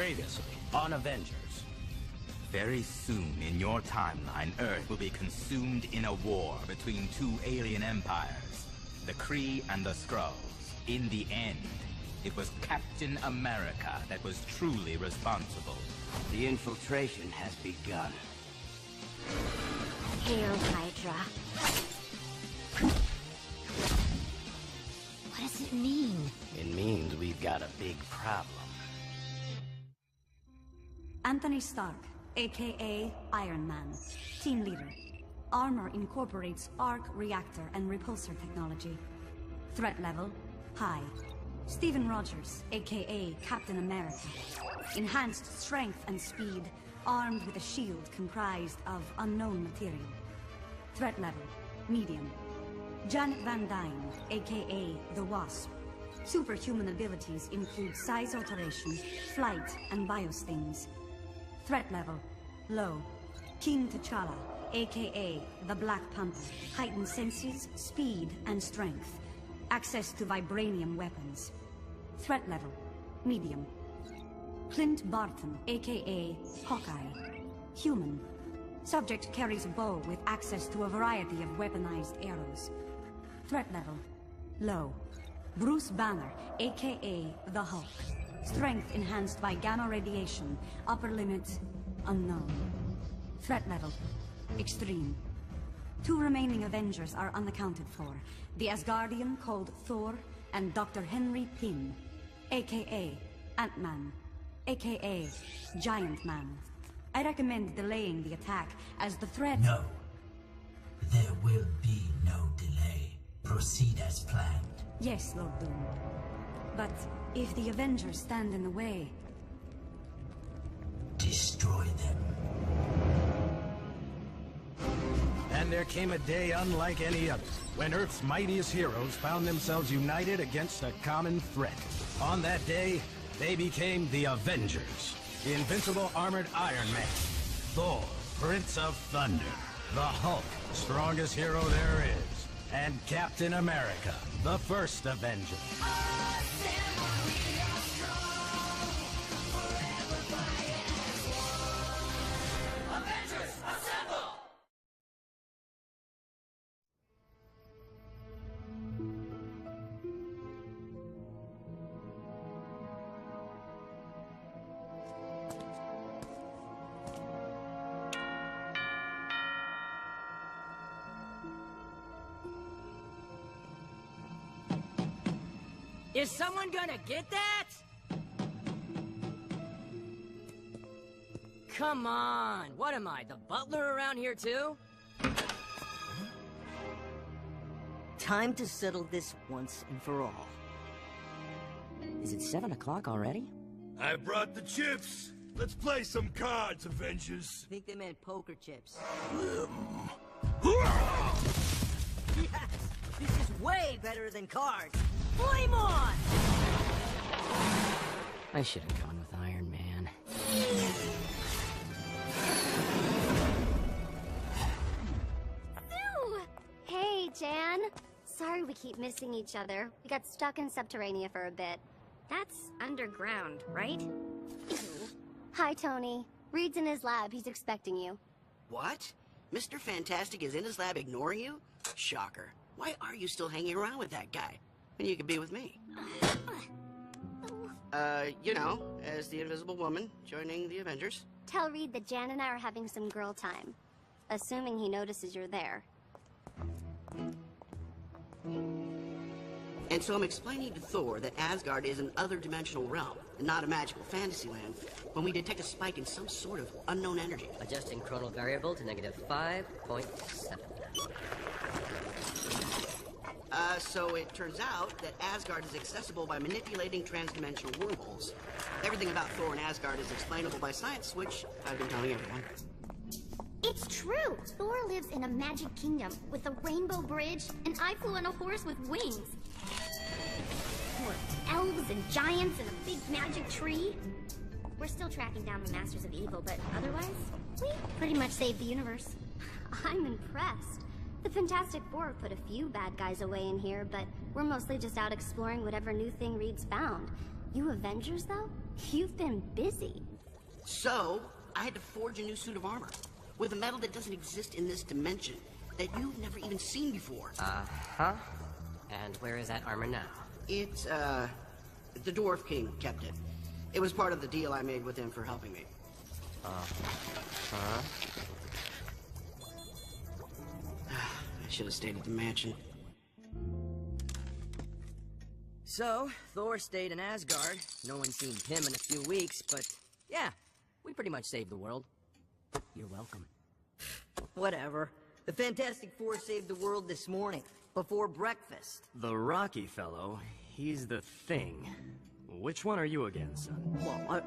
Previously on Avengers. Very soon in your timeline, Earth will be consumed in a war between two alien empires, the Kree and the Skrulls. In the end, it was Captain America that was truly responsible. The infiltration has begun. Hail, Hydra. What does it mean? It means we've got a big problem. Anthony Stark, aka Iron Man, team leader. Armor incorporates arc, reactor, and repulsor technology. Threat level, high. Stephen Rogers, aka Captain America. Enhanced strength and speed, armed with a shield comprised of unknown material. Threat level, medium. Janet Van Dyne, aka The Wasp. Superhuman abilities include size alteration, flight, and biostings. Threat level, low. King T'Challa, aka the Black Panther. Heightened senses, speed, and strength. Access to vibranium weapons. Threat level, medium. Clint Barton, aka Hawkeye. Human. Subject carries a bow with access to a variety of weaponized arrows. Threat level, low. Bruce Banner, aka the Hulk. Strength enhanced by gamma radiation. Upper limit, unknown. Threat level, extreme. Two remaining Avengers are unaccounted for. The Asgardian called Thor and Dr. Henry Pym, aka Ant-Man, aka Giant Man. I recommend delaying the attack as the threat— No. There will be no delay. Proceed as planned. Yes, Lord Doom. But if the Avengers stand in the way— Destroy them. And there came a day unlike any other, when Earth's mightiest heroes found themselves united against a common threat. On that day, they became the Avengers. The invincible armored Iron Man, Thor, Prince of Thunder, the Hulk, strongest hero there is, and Captain America, the first Avenger. Is someone gonna get that? Come on, what am I, the butler around here too? Time to settle this once and for all. Is it 7 o'clock already? I brought the chips. Let's play some cards, Avengers. I think they meant poker chips. Yes! This is way better than cards! Flame on! I should have gone with Iron Man. Sue! Hey, Jan. Sorry we keep missing each other. We got stuck in Subterranea for a bit. That's underground, right? Ew. Hi, Tony. Reed's in his lab. He's expecting you. What? Mr. Fantastic is in his lab ignoring you? Shocker. Why are you still hanging around with that guy? When you could be with me. You know, as the Invisible Woman, joining the Avengers. Tell Reed that Jan and I are having some girl time. Assuming he notices you're there. And so I'm explaining to Thor that Asgard is an other-dimensional realm, and not a magical fantasy land, when we detect a spike in some sort of unknown energy. Adjusting chronal variable to -5.7. So it turns out that Asgard is accessible by manipulating transdimensional wormholes. Everything about Thor and Asgard is explainable by science, which I've been telling everyone. It's true! Thor lives in a magic kingdom with a rainbow bridge, and I flew on a horse with wings. Full of elves and giants and a big magic tree. We're still tracking down the Masters of Evil, but otherwise, we pretty much saved the universe. I'm impressed. The Fantastic Four put a few bad guys away in here, but we're mostly just out exploring whatever new thing Reed's found. You Avengers, though? You've been busy. So, I had to forge a new suit of armor. With a metal that doesn't exist in this dimension. That you've never even seen before. Uh-huh. And where is that armor now? It's, the Dwarf King kept it. It was part of the deal I made with him for helping me. Huh? I should have stayed at the mansion. So, Thor stayed in Asgard. No one's seen him in a few weeks, but yeah, we pretty much saved the world. You're welcome. Whatever. The Fantastic Four saved the world this morning, before breakfast. The Rocky fellow, he's the Thing. Which one are you again, son? Whoa,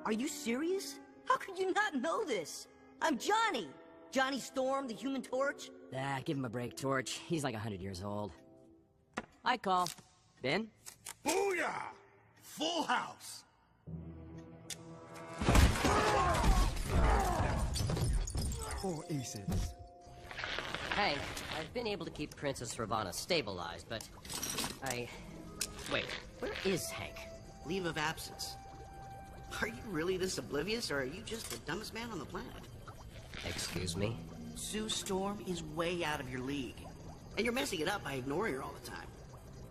are you serious? How could you not know this? I'm Johnny! Johnny Storm, the Human Torch. Ah, give him a break, Torch. He's like 100 years old. Hi, Call. Ben? Booyah! Full house! Four aces. Hank, I've been able to keep Princess Ravana stabilized, but Wait, where is Hank? Leave of absence. Are you really this oblivious, or are you just the dumbest man on the planet? Excuse me? Sue Storm is way out of your league. And you're messing it up by ignoring her all the time.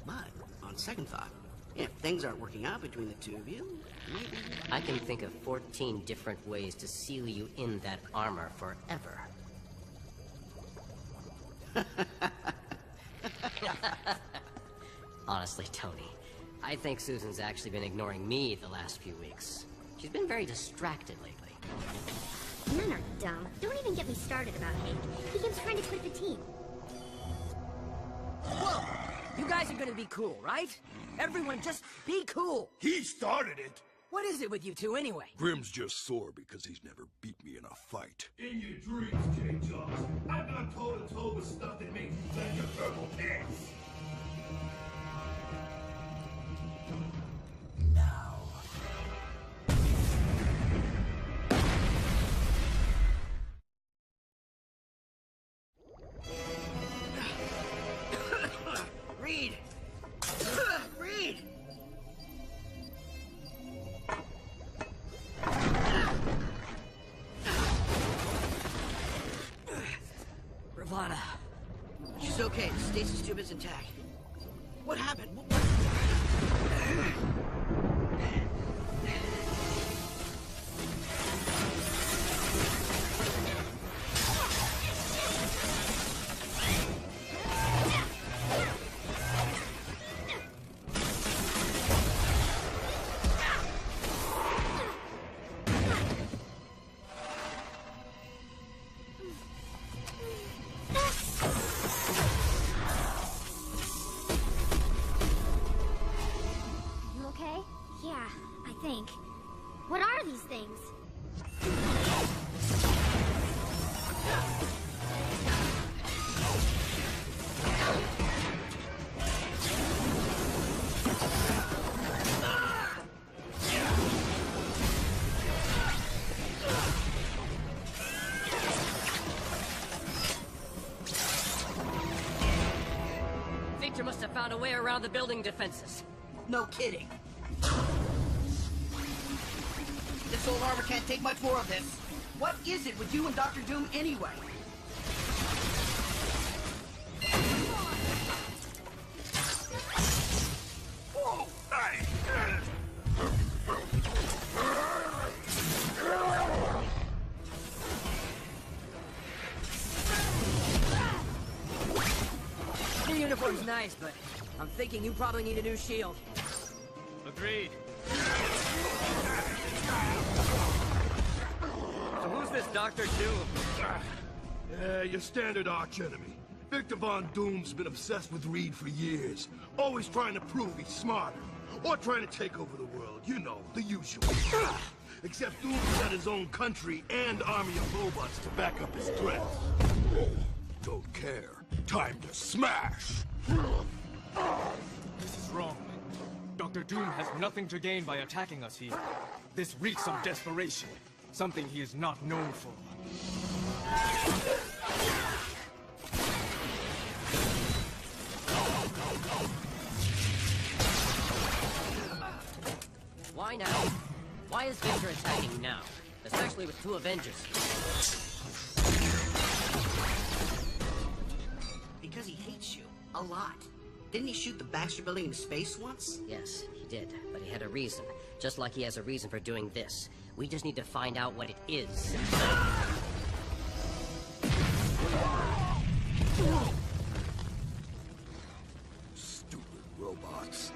But, on second thought, if things aren't working out between the two of you, maybe... I can think of 14 different ways to seal you in that armor forever. Honestly, Tony, I think Susan's actually been ignoring me the last few weeks. She's been very distracted lately. Men are dumb. Don't even get me started about Hank. He keeps trying to quit the team. Whoa! You guys are gonna be cool, right? Everyone just be cool! He started it! What is it with you two anyway? Grim's just sore because he's never beat me in a fight. In your dreams, J. Jones. I'm not toe-to-toe with stuff that makes you like your purple pants. Now. Reed! Reed! Ravana. She's okay. The stasis tube is intact. What happened? You okay? Yeah, I think. What are these things? Victor must have found a way around the building defenses. No kidding. This old armor can't take much more of this. What is it with you and Dr. Doom anyway? Whoa! Your uniform's nice, but I'm thinking you probably need a new shield. Agreed. So who's this Dr. Doom? Your standard archenemy. Victor Von Doom's been obsessed with Reed for years. Always trying to prove he's smarter. Or trying to take over the world. You know, the usual. Except Doom's got his own country and army of robots to back up his threats. Don't care. Time to smash! This is wrong. Dr. Doom has nothing to gain by attacking us here. This reeks of desperation. Something he is not known for. Why now? Why is Victor attacking now? Especially with 2 Avengers. Because he hates you. A lot. Didn't he shoot the Baxter building into space once? Yes, he did. But he had a reason. Just like he has a reason for doing this. We just need to find out what it is. Stupid robots.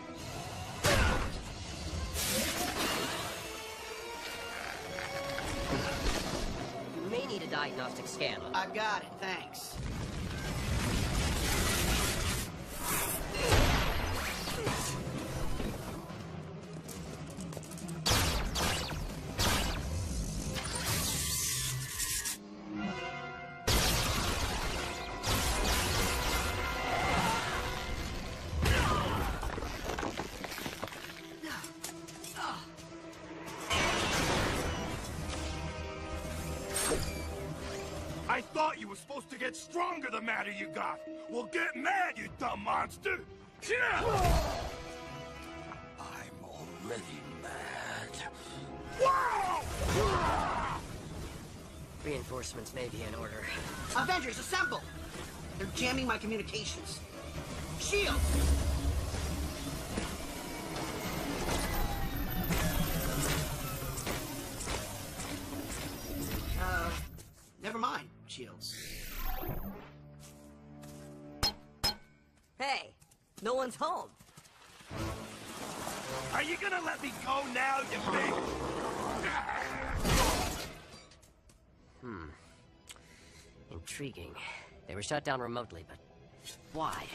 You may need a diagnostic scan. I got it, thanks. I thought you were supposed to get stronger the madder you got. Well, get mad, you dumb monster! Yeah! I'm already mad. Wow! Reinforcements may be in order. Avengers, assemble! They're jamming my communications. Shield! Never mind, shields. Hey, no one's home. Are you gonna let me go now, you big... Intriguing. They were shut down remotely, but why?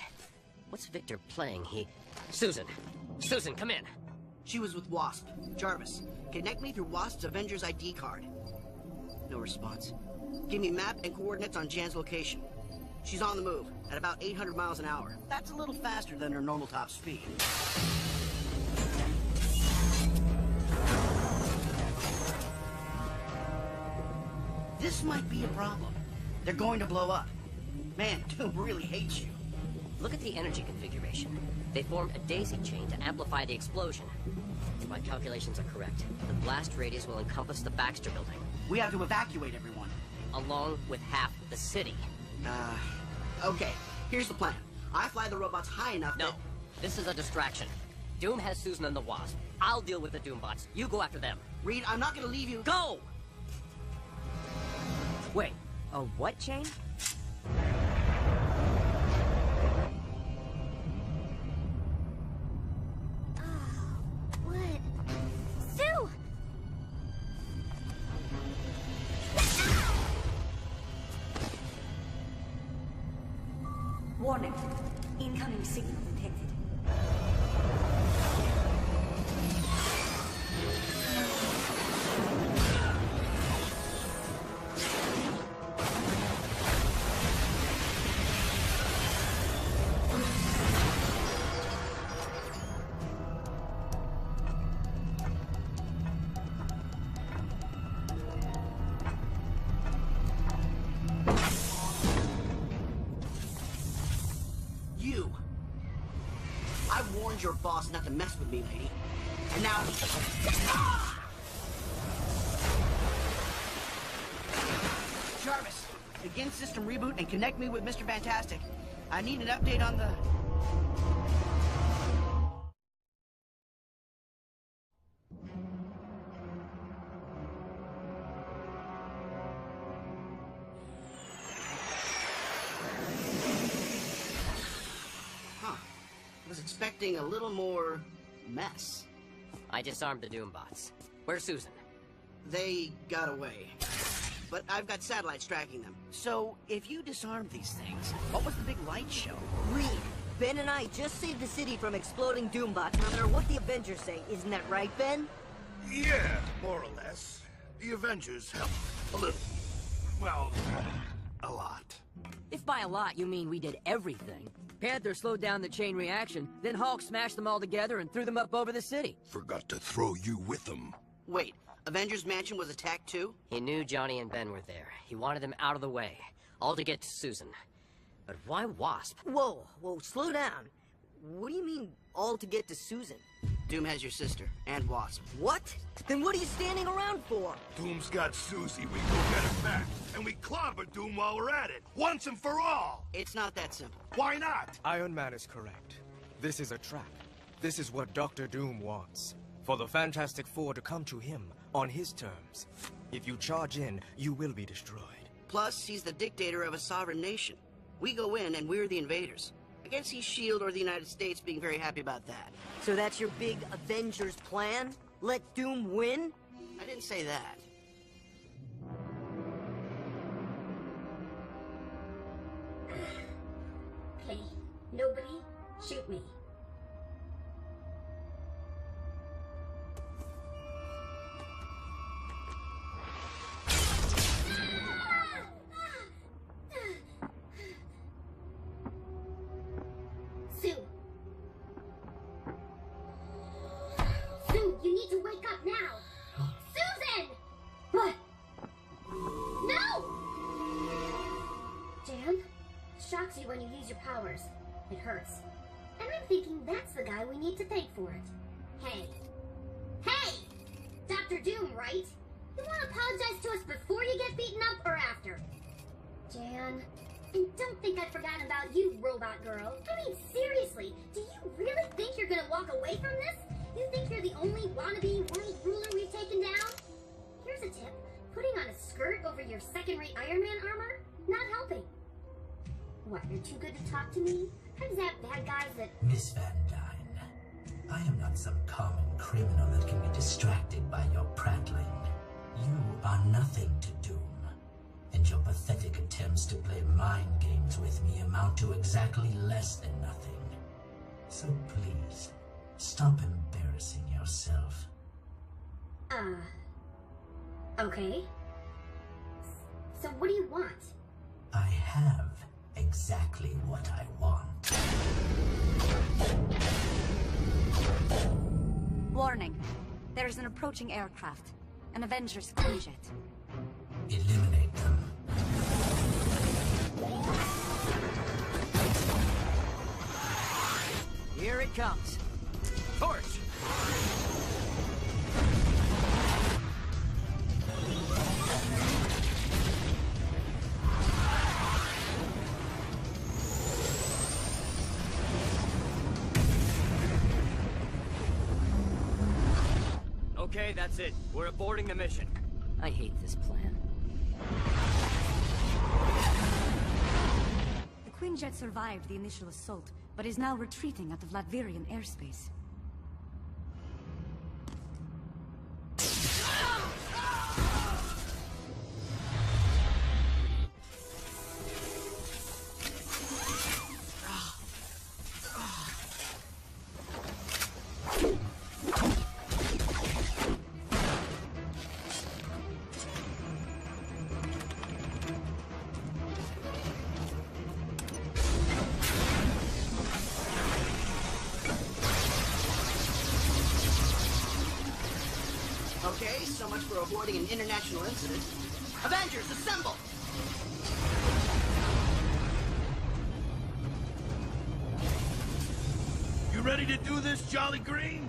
What's Victor playing? Susan! Susan, come in! She was with Wasp. Jarvis, connect me through Wasp's Avengers ID card. No response. Give me map and coordinates on Jan's location. She's on the move, at about 800 miles an hour. That's a little faster than her normal top speed. This might be a problem. They're going to blow up. Man, Doom really hates you. Look at the energy configuration. They formed a daisy chain to amplify the explosion. If my calculations are correct, the blast radius will encompass the Baxter building. We have to evacuate everyone. Along with half the city. Okay. Here's the plan. I fly the robots high enough No, this is a distraction. Doom has Susan and the Wasp. I'll deal with the Doombots. You go after them. Reed, I'm not gonna leave you... Go! Wait, a what chain? What? Sue! Warning. Incoming signal detected. You! I warned your boss not to mess with me, lady. And now... Jarvis, begin system reboot and connect me with Mr. Fantastic. I need an update on the... was expecting a little more mess. I disarmed the Doombots. Where's Susan? They got away. But I've got satellites tracking them. So, if you disarmed these things, what was the big light show? Reed, Ben and I just saved the city from exploding Doombots, no matter what the Avengers say. Isn't that right, Ben? Yeah, more or less. The Avengers helped. A little. Well, a lot. If by a lot you mean we did everything. Panther slowed down the chain reaction, then Hulk smashed them all together and threw them up over the city. Forgot to throw you with them. Wait, Avengers Mansion was attacked too? He knew Johnny and Ben were there. He wanted them out of the way, all to get to Susan. But why Wasp? Whoa, slow down. What do you mean, all to get to Susan? Doom has your sister, and Wasp. What? Then what are you standing around for? Doom's got Susie. We go get her back. And we clobber Doom while we're at it. Once and for all. It's not that simple. Why not? Iron Man is correct. This is a trap. This is what Dr. Doom wants. For the Fantastic Four to come to him on his terms. If you charge in, you will be destroyed. Plus, he's the dictator of a sovereign nation. We go in and we're the invaders. I can't see S.H.I.E.L.D. or the United States being very happy about that. So that's your big Avengers plan? Let Doom win? I didn't say that. Okay, nobody shoot me. Sue! Sue, you need to wake up now! Susan! What? No! Jan? Shocks you when you use your powers. It hurts. And I'm thinking that's the guy we need to thank for it. Hey. Hey! Dr. Doom, right? You want to apologize to us before you get beaten up or after? Jan. And don't think I've forgotten about you, robot girl. I mean, seriously, do you really think you're gonna walk away from this? You think you're the only wannabe world ruler we've taken down? Here's a tip. Putting on a skirt over your second-rate Iron Man armor? Not helping. What, you're too good to talk to me? How does that bad guys that... Miss Van Dyne, I am not some common criminal that can be distracted by your prattling. You are nothing to Doom, and your pathetic attempts to play mind games with me amount to exactly less than nothing. So please, stop embarrassing yourself. Okay. So what do you want? I have exactly what I want. Warning. There is an approaching aircraft. An Avengers Quinjet. Eliminate them. Here it comes. Torch! Okay, that's it. We're aborting the mission. I hate this plan. The Quinjet survived the initial assault, but is now retreating at the Latvian airspace. Okay, so much for avoiding an international incident. Avengers, assemble! You ready to do this, Jolly Green?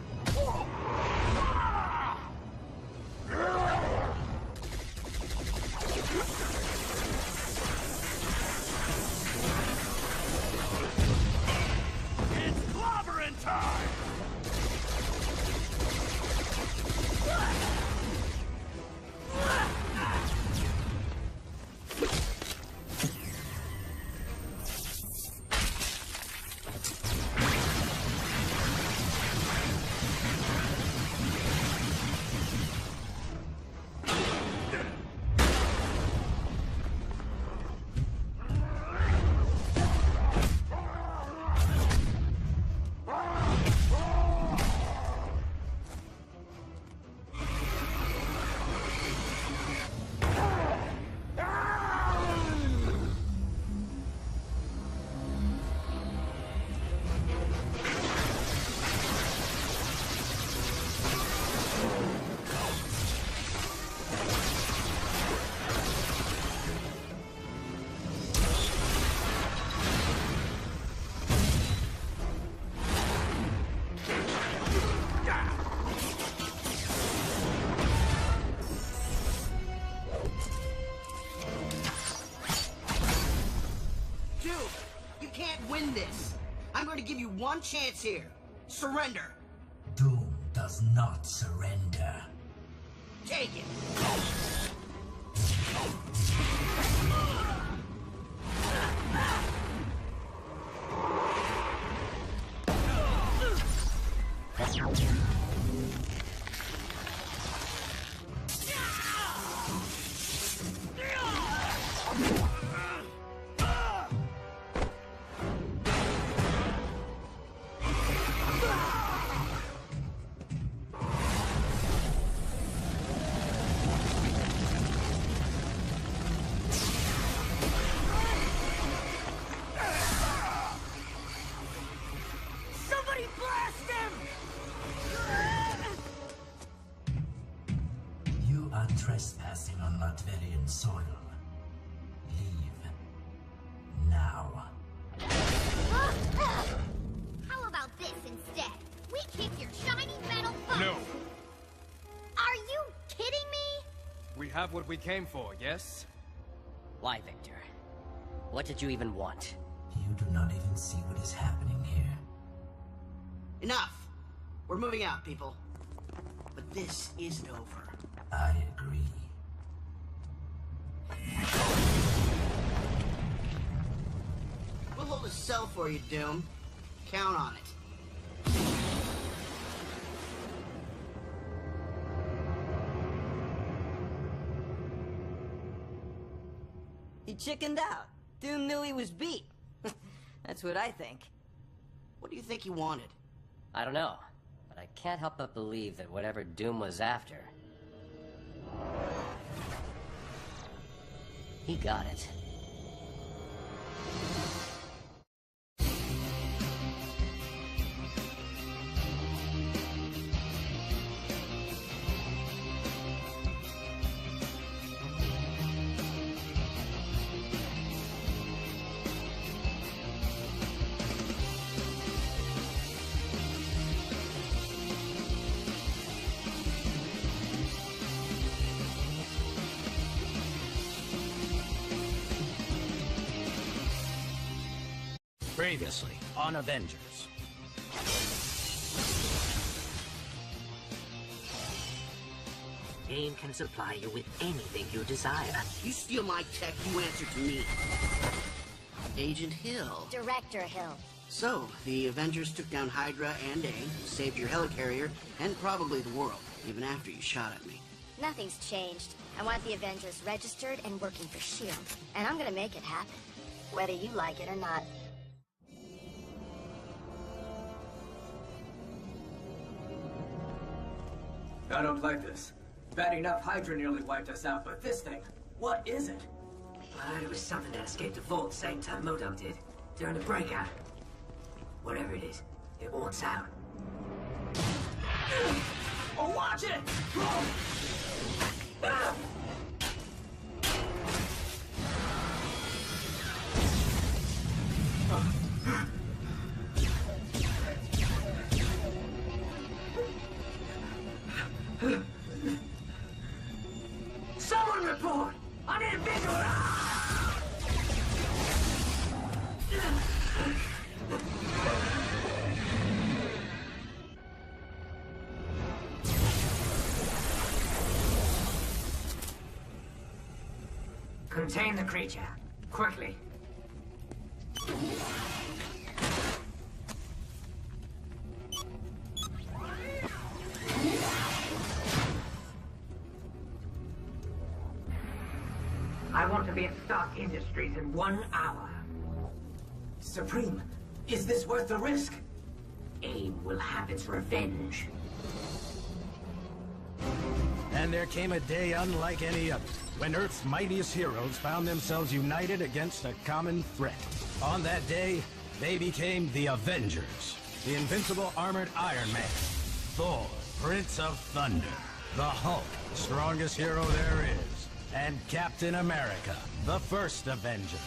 It's clobbering time! win this. I'm going to give you one chance here. Surrender. Doom does not surrender. Take it. Trespassing on Latverian soil. Leave. Now. How about this instead? We kick your shiny metal butt! No! Are you kidding me? We have what we came for, yes? Why, Victor? What did you even want? You do not even see what is happening here. Enough! We're moving out, people. But this isn't over. I agree. We'll hold a cell for you, Doom. Count on it. He chickened out. Doom knew he was beat. That's what I think. What do you think he wanted? I don't know, but I can't help but believe that whatever Doom was after, he got it. Previously on Avengers. AIM can supply you with anything you desire. You steal my tech, you answer to me. Agent Hill. Director Hill. So, the Avengers took down Hydra and AIM, saved your helicarrier, and probably the world, even after you shot at me. Nothing's changed. I want the Avengers registered and working for S.H.I.E.L.D. And I'm gonna make it happen. Whether you like it or not. I don't like this. Bad enough Hydra nearly wiped us out, but this thing, what is it? I heard it was something that escaped the vault same time Modem did, during the breakout. Whatever it is, it wants out. Oh, watch it! Ah! Someone report! I need a visual! Contain the creature. Quickly. I want to be at Stark Industries in 1 hour. Supreme, is this worth the risk? AIM will have its revenge. And there came a day unlike any other, when Earth's mightiest heroes found themselves united against a common threat. On that day, they became the Avengers. The invincible armored Iron Man, Thor, Prince of Thunder, the Hulk, strongest hero there is, and Captain America, the first Avenger.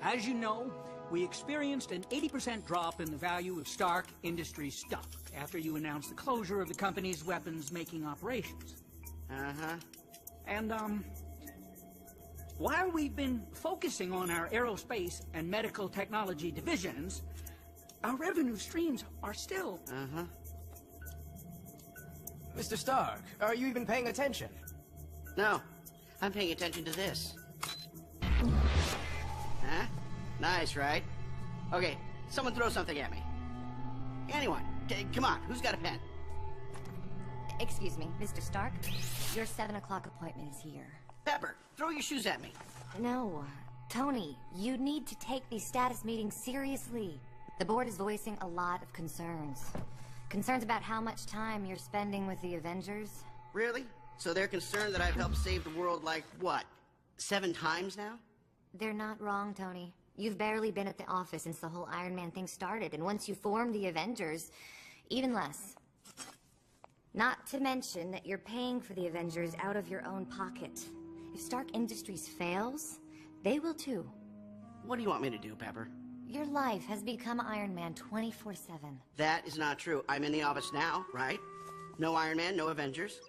As you know, we experienced an 80% drop in the value of Stark Industries stock after you announced the closure of the company's weapons-making operations. Uh-huh. And, while we've been focusing on our aerospace and medical technology divisions, our revenue streams are still... Uh-huh. Mr. Stark, are you even paying attention? No, I'm paying attention to this. Huh? Nice, right? Okay, someone throw something at me. Anyone. Come on, who's got a pen? Excuse me, Mr. Stark. Your 7 o'clock appointment is here. Pepper, throw your shoes at me. No, Tony, you need to take these status meetings seriously. The board is voicing a lot of concerns. Concerns about how much time you're spending with the Avengers. Really? So they're concerned that I've helped save the world like, what, 7 times now? They're not wrong, Tony. You've barely been at the office since the whole Iron Man thing started, and once you formed the Avengers, even less. Not to mention that you're paying for the Avengers out of your own pocket. If Stark Industries fails, they will too. What do you want me to do, Pepper? Your life has become Iron Man 24/7. That is not true. I'm in the office now, right? No Iron Man, no Avengers.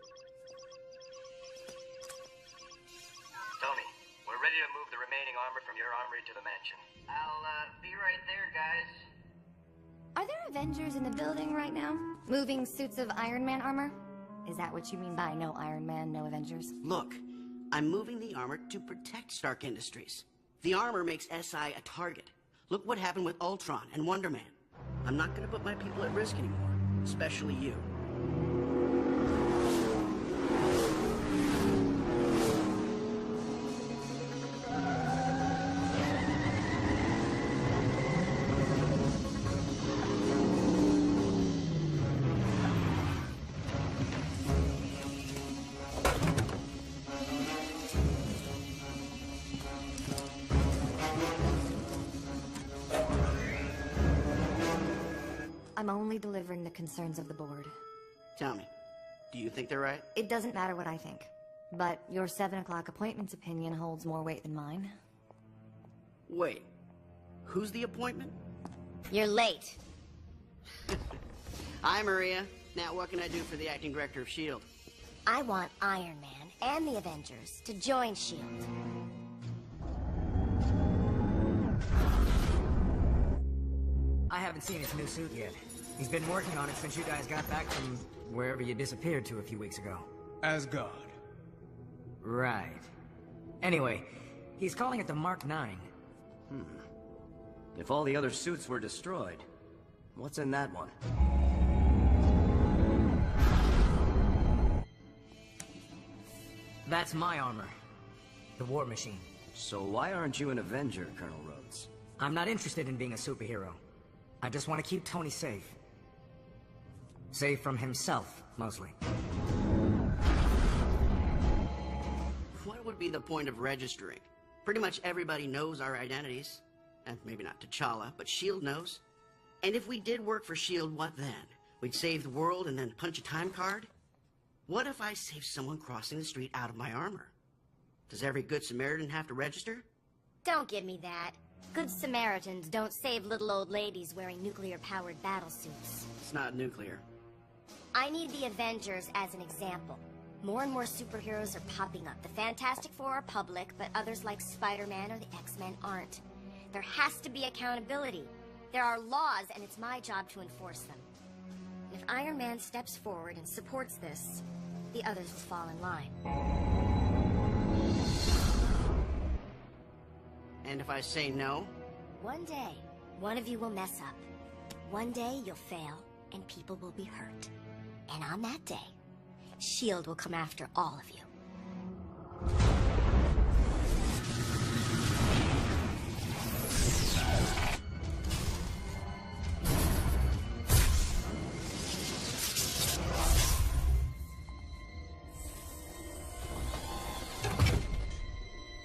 Tony, we're ready to move the remaining armor from your armory to the mansion. I'll, be right there, guys. Are there Avengers in the building right now? Moving suits of Iron Man armor? Is that what you mean by no Iron Man, no Avengers? Look, I'm moving the armor to protect Stark Industries. The armor makes SI a target. Look what happened with Ultron and Wonder Man. I'm not gonna put my people at risk anymore, especially you. I'm only delivering the concerns of the board. Tell me, do you think they're right? It doesn't matter what I think. But your 7 o'clock appointment's opinion holds more weight than mine. Wait, who's the appointment? You're late. Hi, Maria. Now, what can I do for the acting director of S.H.I.E.L.D.? I want Iron Man and the Avengers to join S.H.I.E.L.D. I haven't seen his new suit yet. He's been working on it since you guys got back from wherever you disappeared to a few weeks ago. Asgard. Right. Anyway, he's calling it the Mark IX. If all the other suits were destroyed, what's in that one? That's my armor. The War Machine. So why aren't you an Avenger, Colonel Rhodes? I'm not interested in being a superhero. I just want to keep Tony safe. Safe from himself, mostly. What would be the point of registering? Pretty much everybody knows our identities. And maybe not T'Challa, but S.H.I.E.L.D. knows. And if we did work for S.H.I.E.L.D., what then? We'd save the world and then punch a time card? What if I save someone crossing the street out of my armor? Does every Good Samaritan have to register? Don't give me that. Good Samaritans don't save little old ladies wearing nuclear-powered battlesuits. It's not nuclear. I need the Avengers as an example. More and more superheroes are popping up. The Fantastic Four are public, but others like Spider-Man or the X-Men aren't. There has to be accountability. There are laws, and it's my job to enforce them. If Iron Man steps forward and supports this, the others will fall in line. And if I say no? One day, one of you will mess up. One day, you'll fail, and people will be hurt. And on that day, S.H.I.E.L.D. will come after all of you.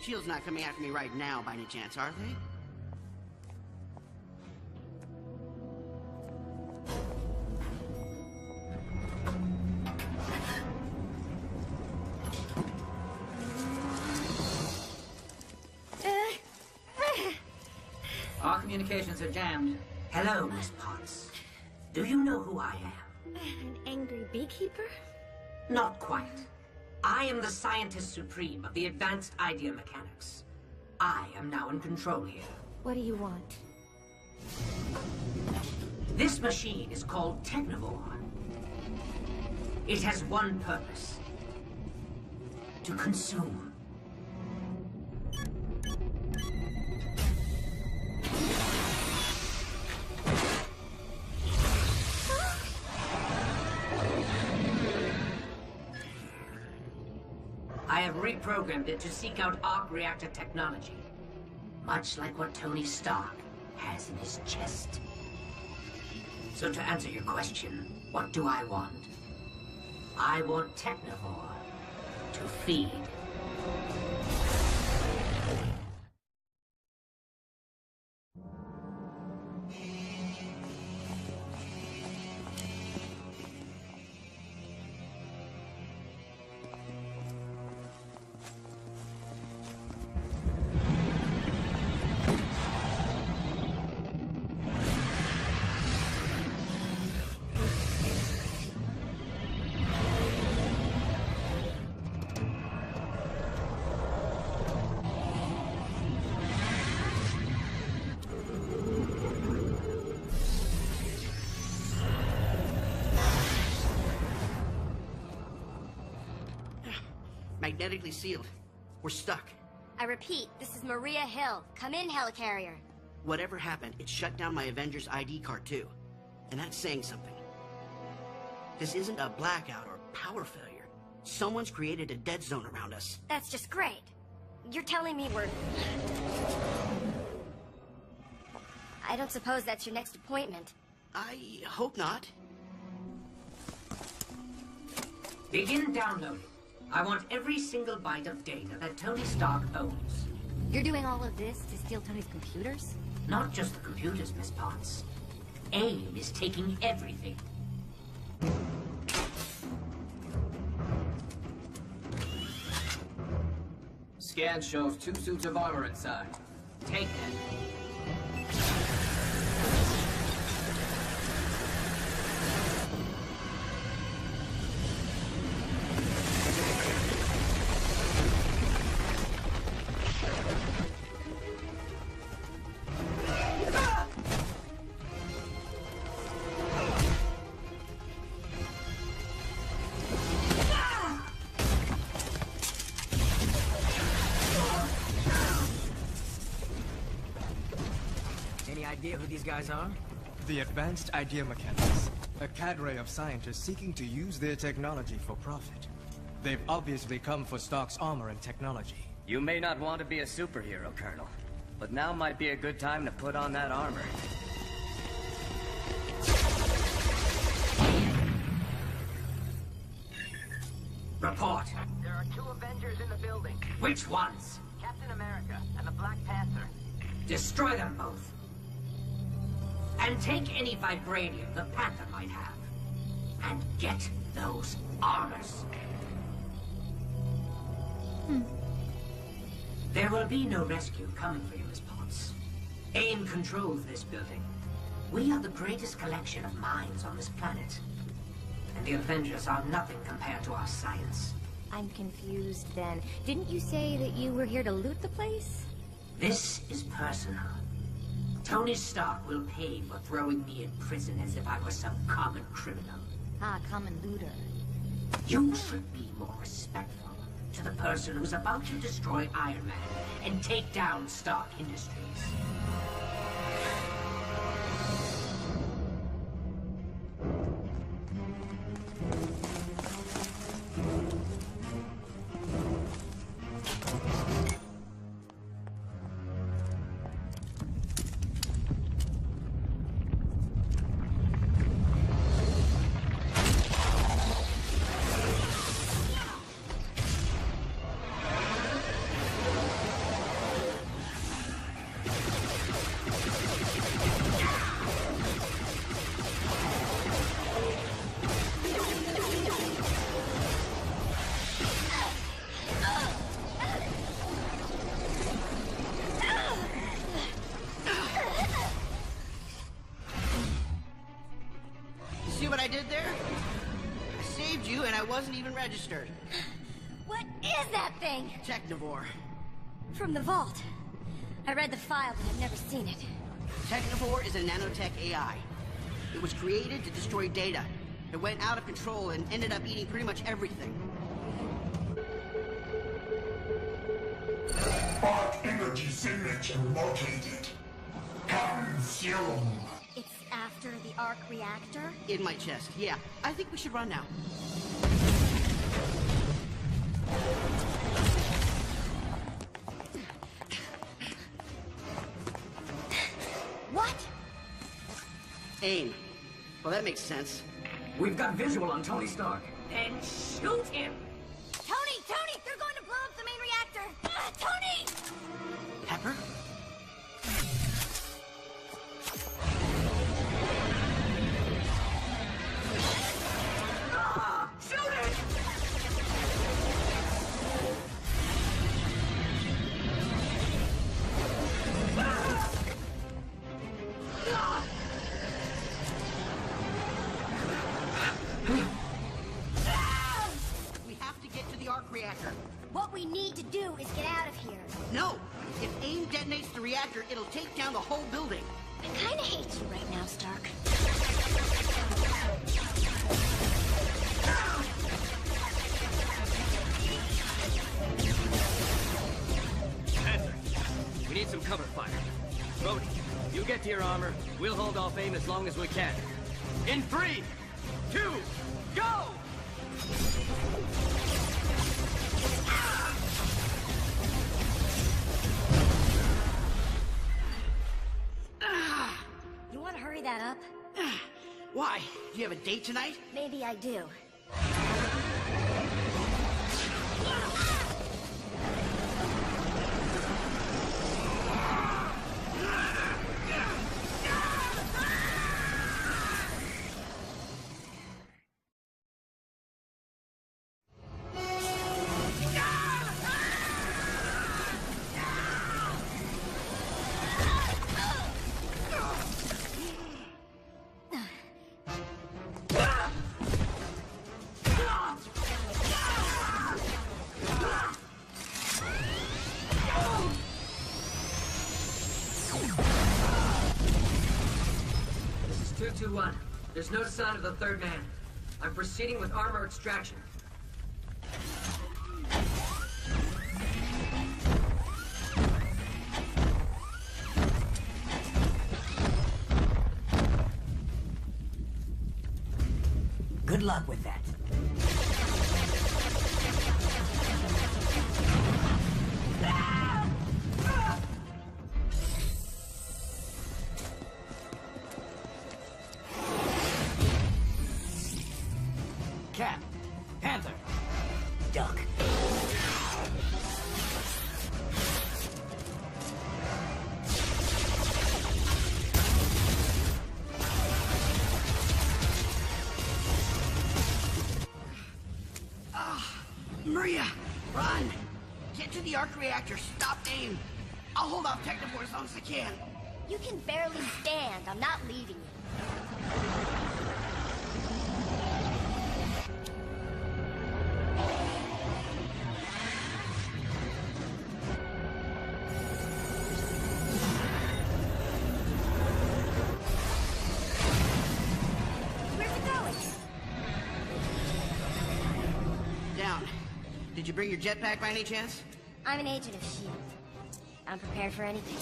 S.H.I.E.L.D's not coming after me right now, by any chance, are they? communications are jammed. Hello, Miss Potts. Do you know who I am? An angry beekeeper? Not quite. I am the Scientist Supreme of the Advanced Idea Mechanics. I am now in control here. What do you want? This machine is called Technivore. It has one purpose. To consume. I have reprogrammed it to seek out arc reactor technology. Much like what Tony Stark has in his chest. So to answer your question, what do I want? I want Technivore to feed. Magnetically sealed. We're stuck. I repeat, this is Maria Hill. Come in, helicarrier. Whatever happened, it shut down my Avengers ID card too. And that's saying something. This isn't a blackout or power failure. Someone's created a dead zone around us. That's just great. You're telling me we're... I don't suppose that's your next appointment. I hope not. Begin downloading. I want every single byte of data that Tony Stark owns. You're doing all of this to steal Tony's computers? Not just the computers, Miss Potts. AIM is taking everything. Scan shows 2 suits of armor inside. Take them. Any idea who these guys are? The Advanced Idea Mechanics. A cadre of scientists seeking to use their technology for profit. They've obviously come for Stark's armor and technology. You may not want to be a superhero, Colonel, but now might be a good time to put on that armor. Report. There are 2 Avengers in the building. Which ones? Captain America and the Black Panther. Destroy them both. And take any vibranium the Panther might have. And get those armors. There will be no rescue coming for you, Miss Potts. AIM controls this building. We are the greatest collection of minds on this planet. And the Avengers are nothing compared to our science. I'm confused then. Didn't you say that you were here to loot the place? This is personal. Tony Stark will pay for throwing me in prison as if I were some common criminal. Ah, common looter. You should be more respectful to the person who's about to destroy Iron Man and take down Stark Industries. wasn't even registered. What is that thing? Technivore. From the vault. I read the file, but I've never seen it. Technivore is a nanotech AI. It was created to destroy data. It went out of control and ended up eating pretty much everything. Arc energy signature located. Consume. It's after the arc reactor? In my chest, yeah. I think we should run now. What? Aim. Well, that makes sense. We've got visual on Tony Stark. Then shoot him! Tony! They're going to blow up the main reactor! Tony! Pepper? Shoot it! We have to get to the arc reactor. What we need to do is get out of here. No! If AIM detonates the reactor, it'll take down the whole building. I kinda hate you right now, Stark. Panther, we need some cover fire. Brody, you get to your armor. We'll hold off AIM as long as we can. In 3, 2, go! You wanna hurry that up? Why? Do you have a date tonight? Maybe I do. This is 221. There's no sign of the third man. I'm proceeding with armor extraction. Good luck with that. Cap. Panther. Duck. Maria, run! Get to the arc reactor. Stop AIM. I'll hold off Technivore as long as I can. You can barely stand. I'm not leaving you. Where's it going? Down. Did you bring your jetpack by any chance? I'm an agent of S.H.I.E.L.D. I'm prepared for anything.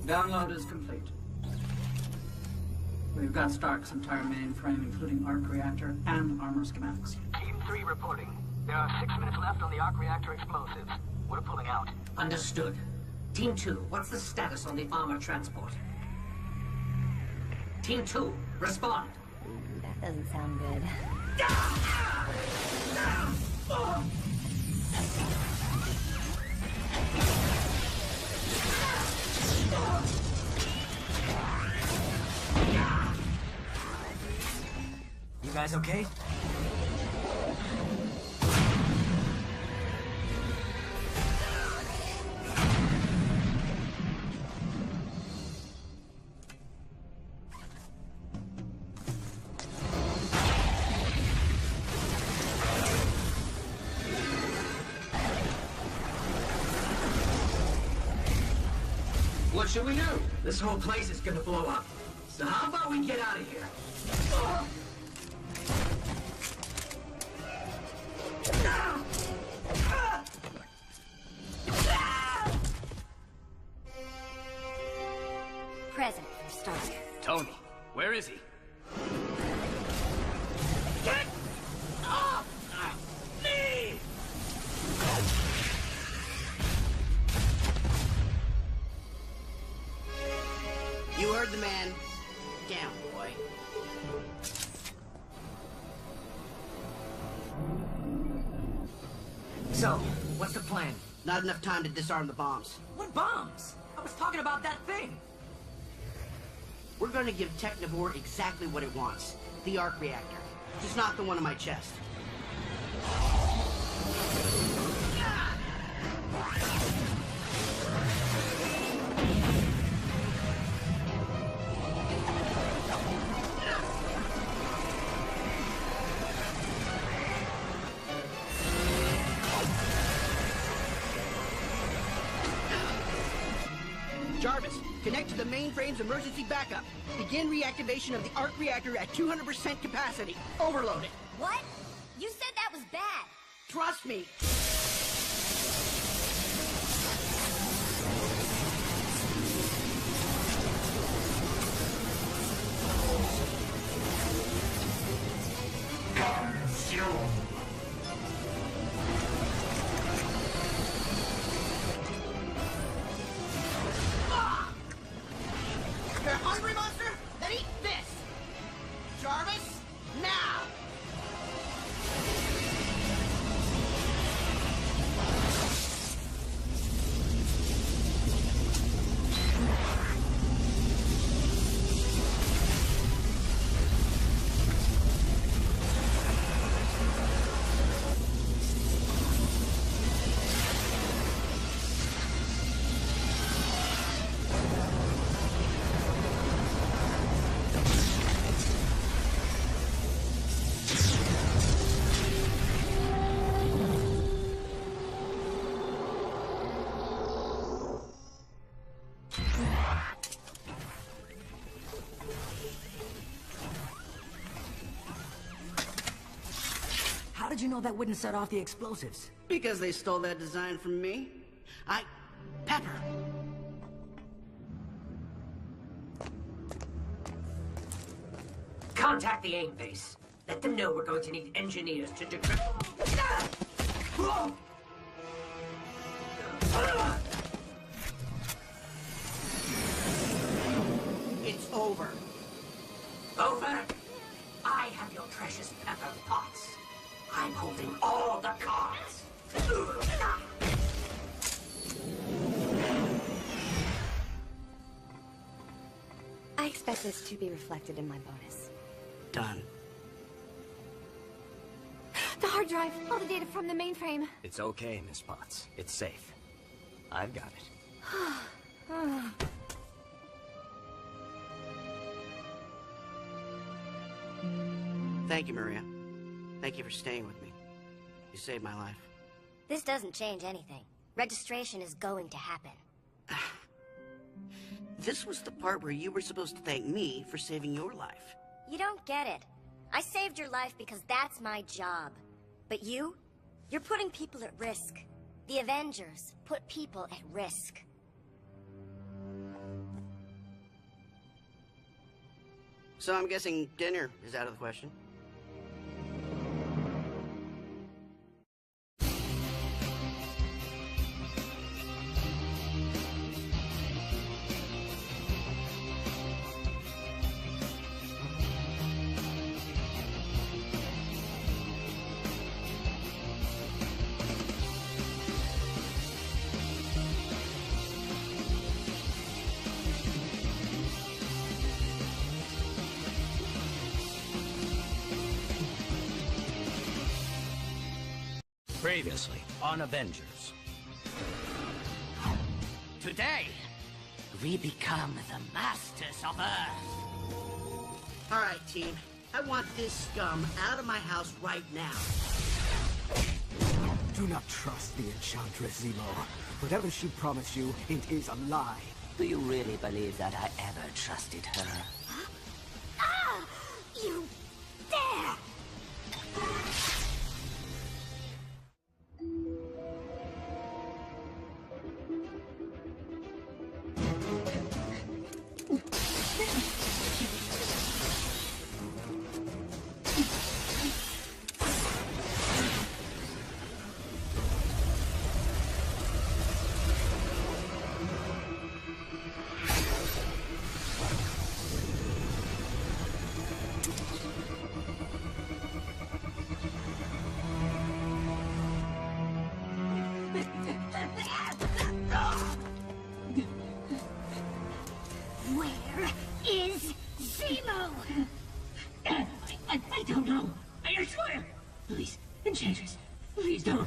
Download is complete. We've got Stark's entire mainframe, including arc reactor and armor schematics. Team 3 reporting. There are 6 minutes left on the arc reactor explosives. We're pulling out. Understood. Team 2, what's the status on the armor transport? Team 2, respond. Ooh, that doesn't sound good. You guys okay? what should we do? This whole place is gonna blow up. So how about we get out of here? Present for Stark. Tony, where is he? Get off me! You heard the man. Down, boy. So, what's the plan? Not enough time to disarm the bombs. What bombs? I was talking about that thing. We're going to give Technivore exactly what it wants. The arc reactor. Just not the one in my chest. Jarvis, connect to the mainframe's emergency backup. Begin reactivation of the arc reactor at 200% capacity. Overload it. What? You said that was bad. Trust me. You're hungry, monster? Then eat this! Jarvis, now! How did you know that wouldn't set off the explosives? Because they stole that design from me. Pepper. Contact the AIM base. Let them know we're going to need engineers to decrypt. It's over. Over? I have your precious pepper pots. I'm holding all the cards. I expect this to be reflected in my bonus. Done. The hard drive, all the data from the mainframe. It's okay, Miss Potts. It's safe. I've got it. Thank you, Maria. Thank you for staying with me. You saved my life. This doesn't change anything. Registration is going to happen. This was the part where you were supposed to thank me for saving your life. You don't get it. I saved your life because that's my job. But you're putting people at risk. The Avengers put people at risk. So I'm guessing dinner is out of the question. Previously on Avengers. Today, we become the masters of Earth. All right, team. I want this scum out of my house right now. Do not trust the Enchantress, Zemo. Whatever she promised you, it is a lie. Do you really believe that I ever trusted her? Ah! You dare! Where is Zemo? I don't know. I swear. Please, Enchantress, please don't.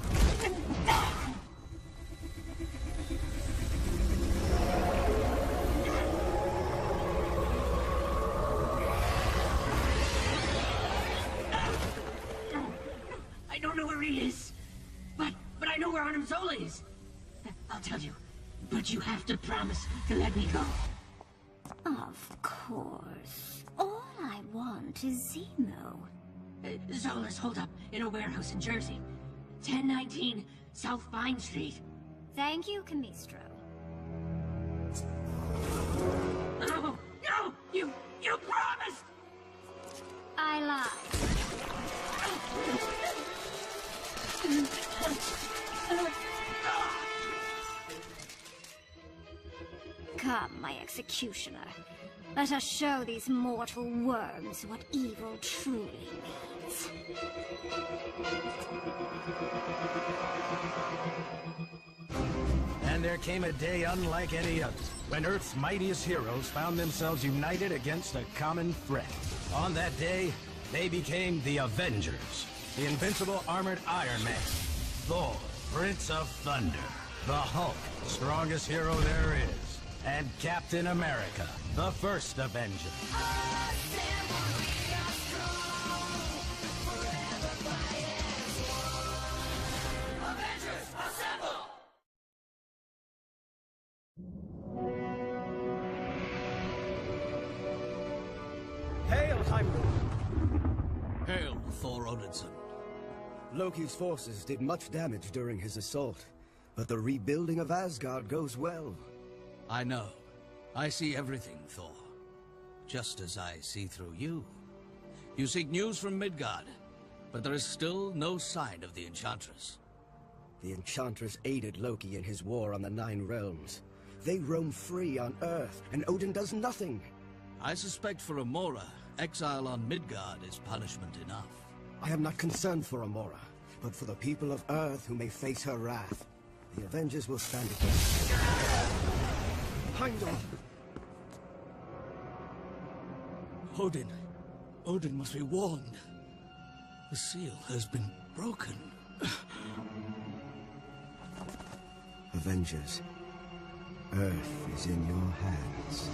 I don't know where he is, but I know where Arnim Zola is. I'll tell you, but you have to promise to let me go. Of course. All I want is Zemo. Zola's holed up in a warehouse in Jersey. 1019 South Vine Street. Thank you, Camistro. No! No! You promised! I lied. Come, my executioner. Let us show these mortal worms what evil truly means. And there came a day unlike any other, when Earth's mightiest heroes found themselves united against a common threat. On that day, they became the Avengers. The invincible armored Iron Man, Thor, Prince of Thunder, the Hulk, strongest hero there is, and Captain America, the first Avenger. Hail, Heimdall! Hail, Thor Odinson. Loki's forces did much damage during his assault, but the rebuilding of Asgard goes well. I know. I see everything, Thor. Just as I see through you. You seek news from Midgard, but there is still no sign of the Enchantress. The Enchantress aided Loki in his war on the Nine Realms. They roam free on Earth, and Odin does nothing. I suspect for Amora, exile on Midgard is punishment enough. I am not concerned for Amora, but for the people of Earth who may face her wrath. The Avengers will stand against her. Heimdall! Odin must be warned. The seal has been broken. Avengers, Earth is in your hands.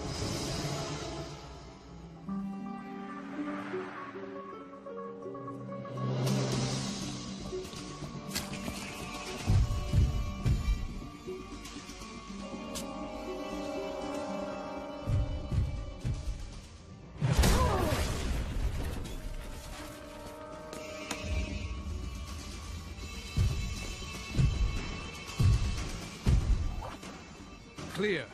Clear.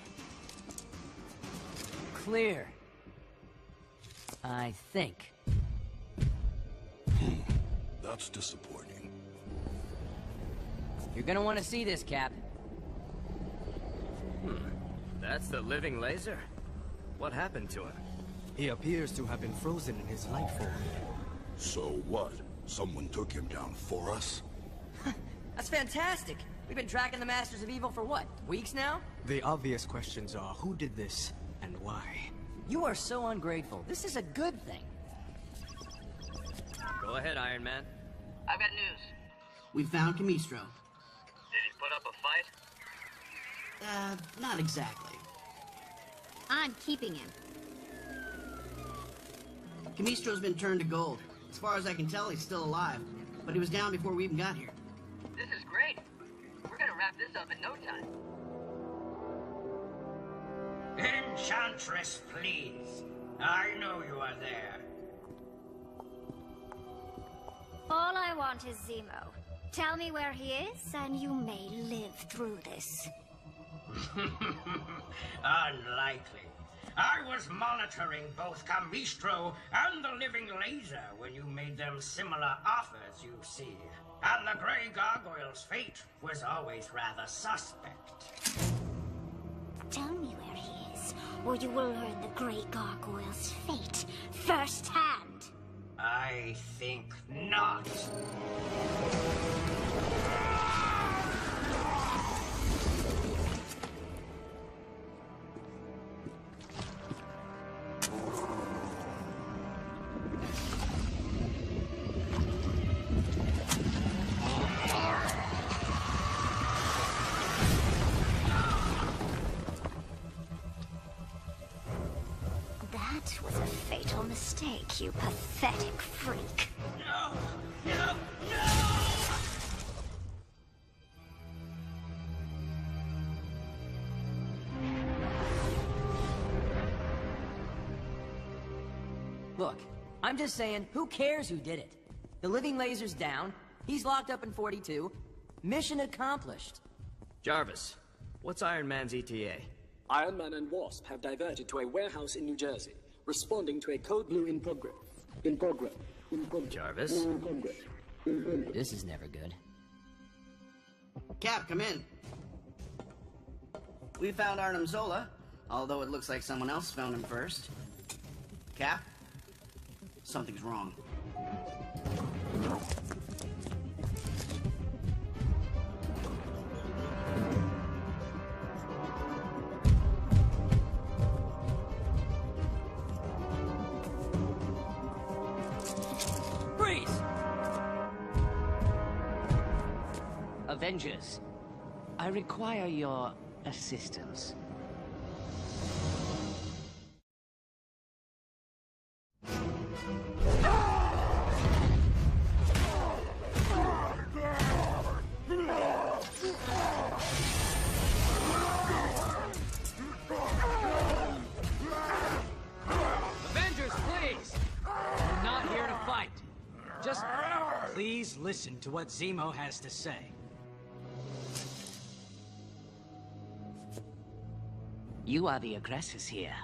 Clear. I think. That's disappointing. You're gonna want to see this, Cap. That's the living laser? What happened to him? He appears to have been frozen in his life form. So what? Someone took him down for us? That's fantastic! We've been tracking the Masters of Evil for what, weeks now? The obvious questions are, who did this, and why? You are so ungrateful. This is a good thing. Go ahead, Iron Man. I've got news. We found Camistro. Did he put up a fight? Not exactly. I'm keeping him. Camistro's been turned to gold. As far as I can tell, he's still alive. But he was down before we even got here. This is great. We're gonna wrap this up in no time. Enchantress, please. I know you are there. All I want is Zemo. Tell me where he is, and you may live through this. Unlikely. I was monitoring both Camistro and the Living Laser when you made them similar offers, you see. And the Grey Gargoyle's fate was always rather suspect. Tell me where he is, or you will learn the Grey Gargoyle's fate firsthand. I think not. That was a fatal mistake, you pathetic freak. No! No! No! Look, I'm just saying, who cares who did it? The living laser's down, he's locked up in 42, mission accomplished. Jarvis, what's Iron Man's ETA? Iron Man and Wasp have diverted to a warehouse in New Jersey, responding to a code blue in progress. Jarvis? This is never good. Cap, come in. We found Arnim Zola, although it looks like someone else found him first. Cap? Something's wrong. Freeze! Avengers, I require your assistance. Avengers, please! We're not here to fight. Just please listen to what Zemo has to say. You are the aggressors here.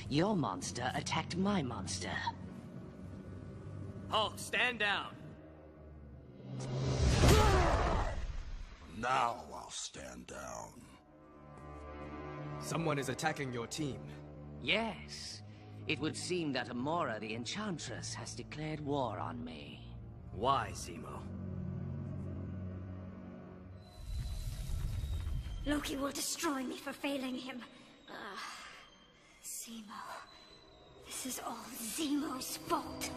Your monster attacked my monster. Hulk, stand down. Now I'll stand down. Someone is attacking your team. Yes. It would seem that Amora the Enchantress has declared war on me. Why, Zemo? Loki will destroy me for failing him. Zemo. This is all Zemo's fault.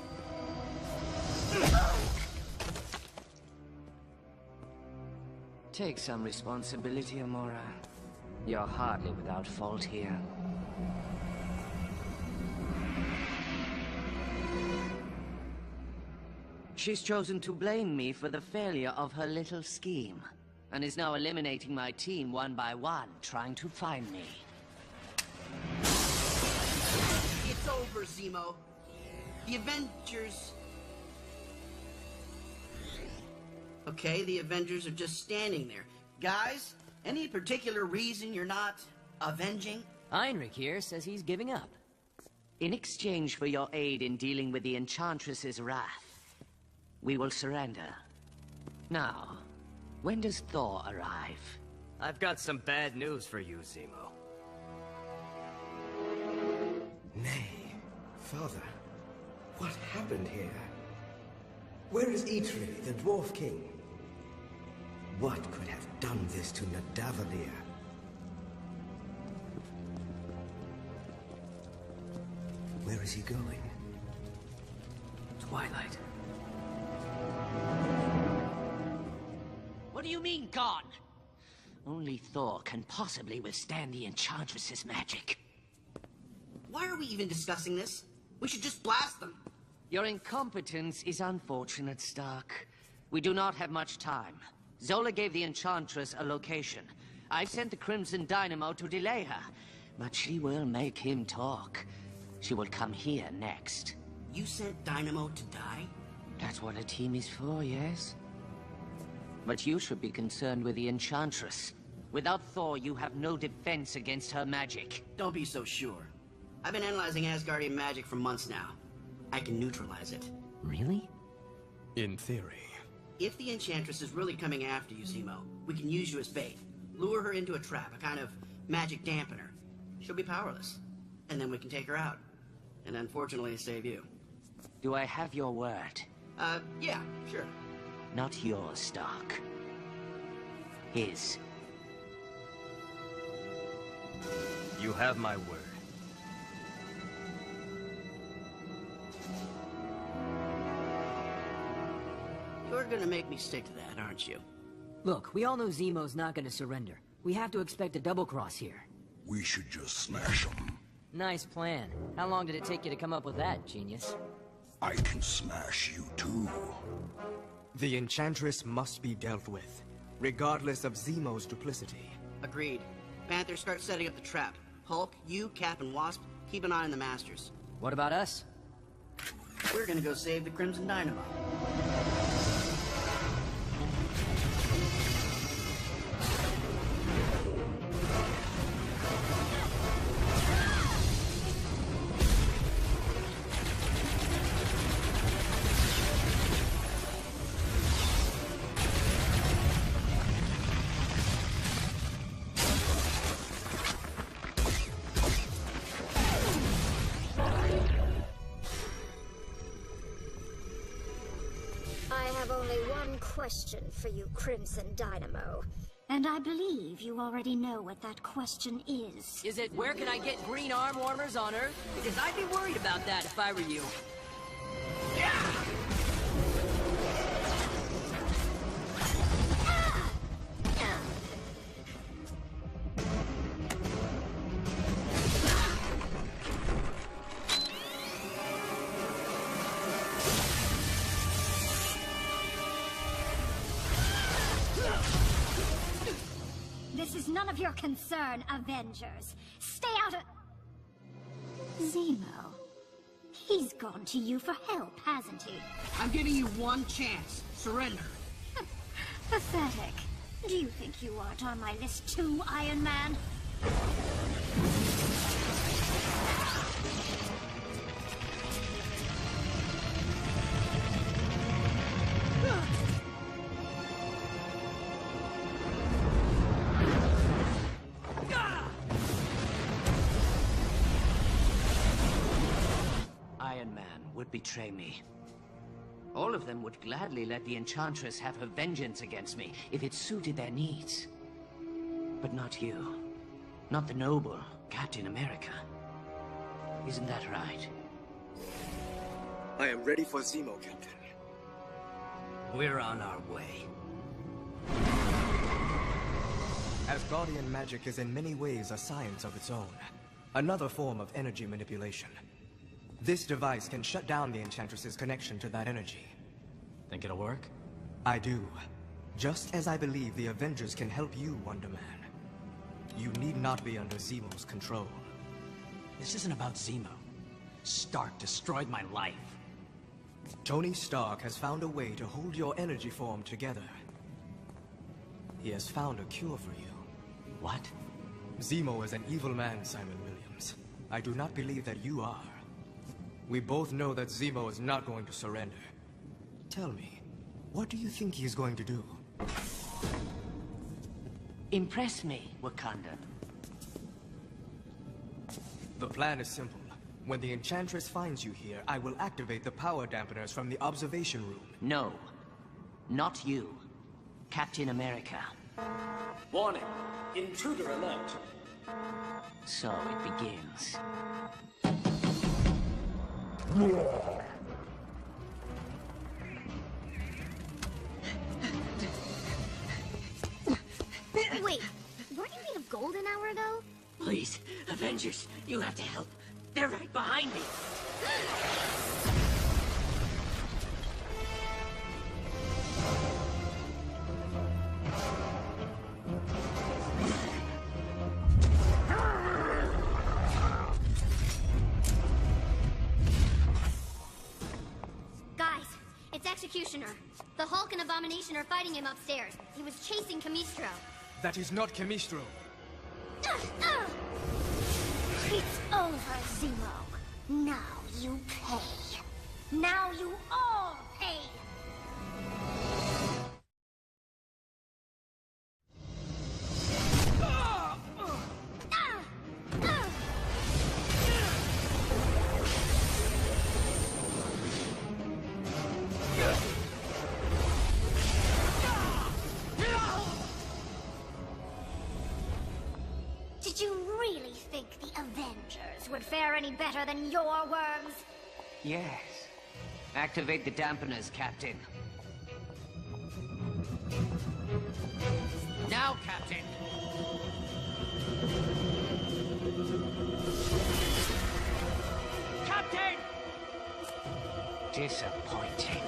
Take some responsibility, Amora. You're hardly without fault here. She's chosen to blame me for the failure of her little scheme, and is now eliminating my team one by one, trying to find me. It's over, Zemo. The Avengers... Okay, the Avengers are just standing there. Guys, any particular reason you're not avenging? Heinrich here says he's giving up. In exchange for your aid in dealing with the Enchantress's wrath, we will surrender. Now, when does Thor arrive? I've got some bad news for you, Zemo. Nay, Father, what happened here? Where is Eitri, the Dwarf King? What could have done this to Nadavalir? Where is he going? Twilight. What do you mean, gone? Only Thor can possibly withstand the Enchantress's magic. Why are we even discussing this? We should just blast them. Your incompetence is unfortunate, Stark. We do not have much time. Zola gave the Enchantress a location. I've sent the Crimson Dynamo to delay her. But she will make him talk. She will come here next. You sent Dynamo to die? That's what a team is for, yes? But you should be concerned with the Enchantress. Without Thor, you have no defense against her magic. Don't be so sure. I've been analyzing Asgardian magic for months now. I can neutralize it. Really? In theory. If the Enchantress is really coming after you, Zemo, we can use you as bait. Lure her into a trap, a kind of magic dampener. She'll be powerless. And then we can take her out. And unfortunately, save you. Do I have your word? Yeah, sure. Not yours, Stark. His. You have my word. You're gonna make me stick to that, aren't you? Look, we all know Zemo's not gonna surrender. We have to expect a double-cross here. We should just smash him. Nice plan. How long did it take you to come up with that, genius? I can smash you too. The Enchantress must be dealt with, regardless of Zemo's duplicity. Agreed. Panther, start setting up the trap. Hulk, you, Cap, and Wasp, keep an eye on the Masters. What about us? We're gonna go save the Crimson Dynamo. Question for you, Crimson Dynamo. And I believe you already know what that question is. Is it, where can I get green arm warmers on Earth? Because I'd be worried about that if I were you. This is none of your concern, Avengers. Stay out of... Zemo. He's gone to you for help, hasn't he? I'm giving you one chance. Surrender. Pathetic. Do you think you aren't on my list too, Iron Man? Iron Man would betray me. All of them would gladly let the Enchantress have her vengeance against me if it suited their needs. But not you. Not the noble Captain America. Isn't that right? I am ready for Zemo, Captain. We're on our way. Asgardian magic is in many ways a science of its own. Another form of energy manipulation. This device can shut down the Enchantress's connection to that energy. Think it'll work? I do. Just as I believe the Avengers can help you, Wonder Man. You need not be under Zemo's control. This isn't about Zemo. Stark destroyed my life. Tony Stark has found a way to hold your energy form together. He has found a cure for you. What? Zemo is an evil man, Simon Williams. I do not believe that you are. We both know that Zemo is not going to surrender. Tell me, what do you think he's going to do? Impress me, Wakanda. The plan is simple. When the Enchantress finds you here, I will activate the power dampeners from the observation room. No. Not you. Captain America. Warning. Intruder alert. So it begins. Wait, weren't you made of gold an hour ago? Please, Avengers, you have to help. They're right behind me. Executioner. The Hulk and Abomination are fighting him upstairs. He was chasing Camistro. That is not Camistro. It's over, Zemo. Now you pay. Now you all pay. Did you really think the Avengers would fare any better than your worms? Yes. Activate the dampeners, Captain. Now, Captain! Captain! Disappointing.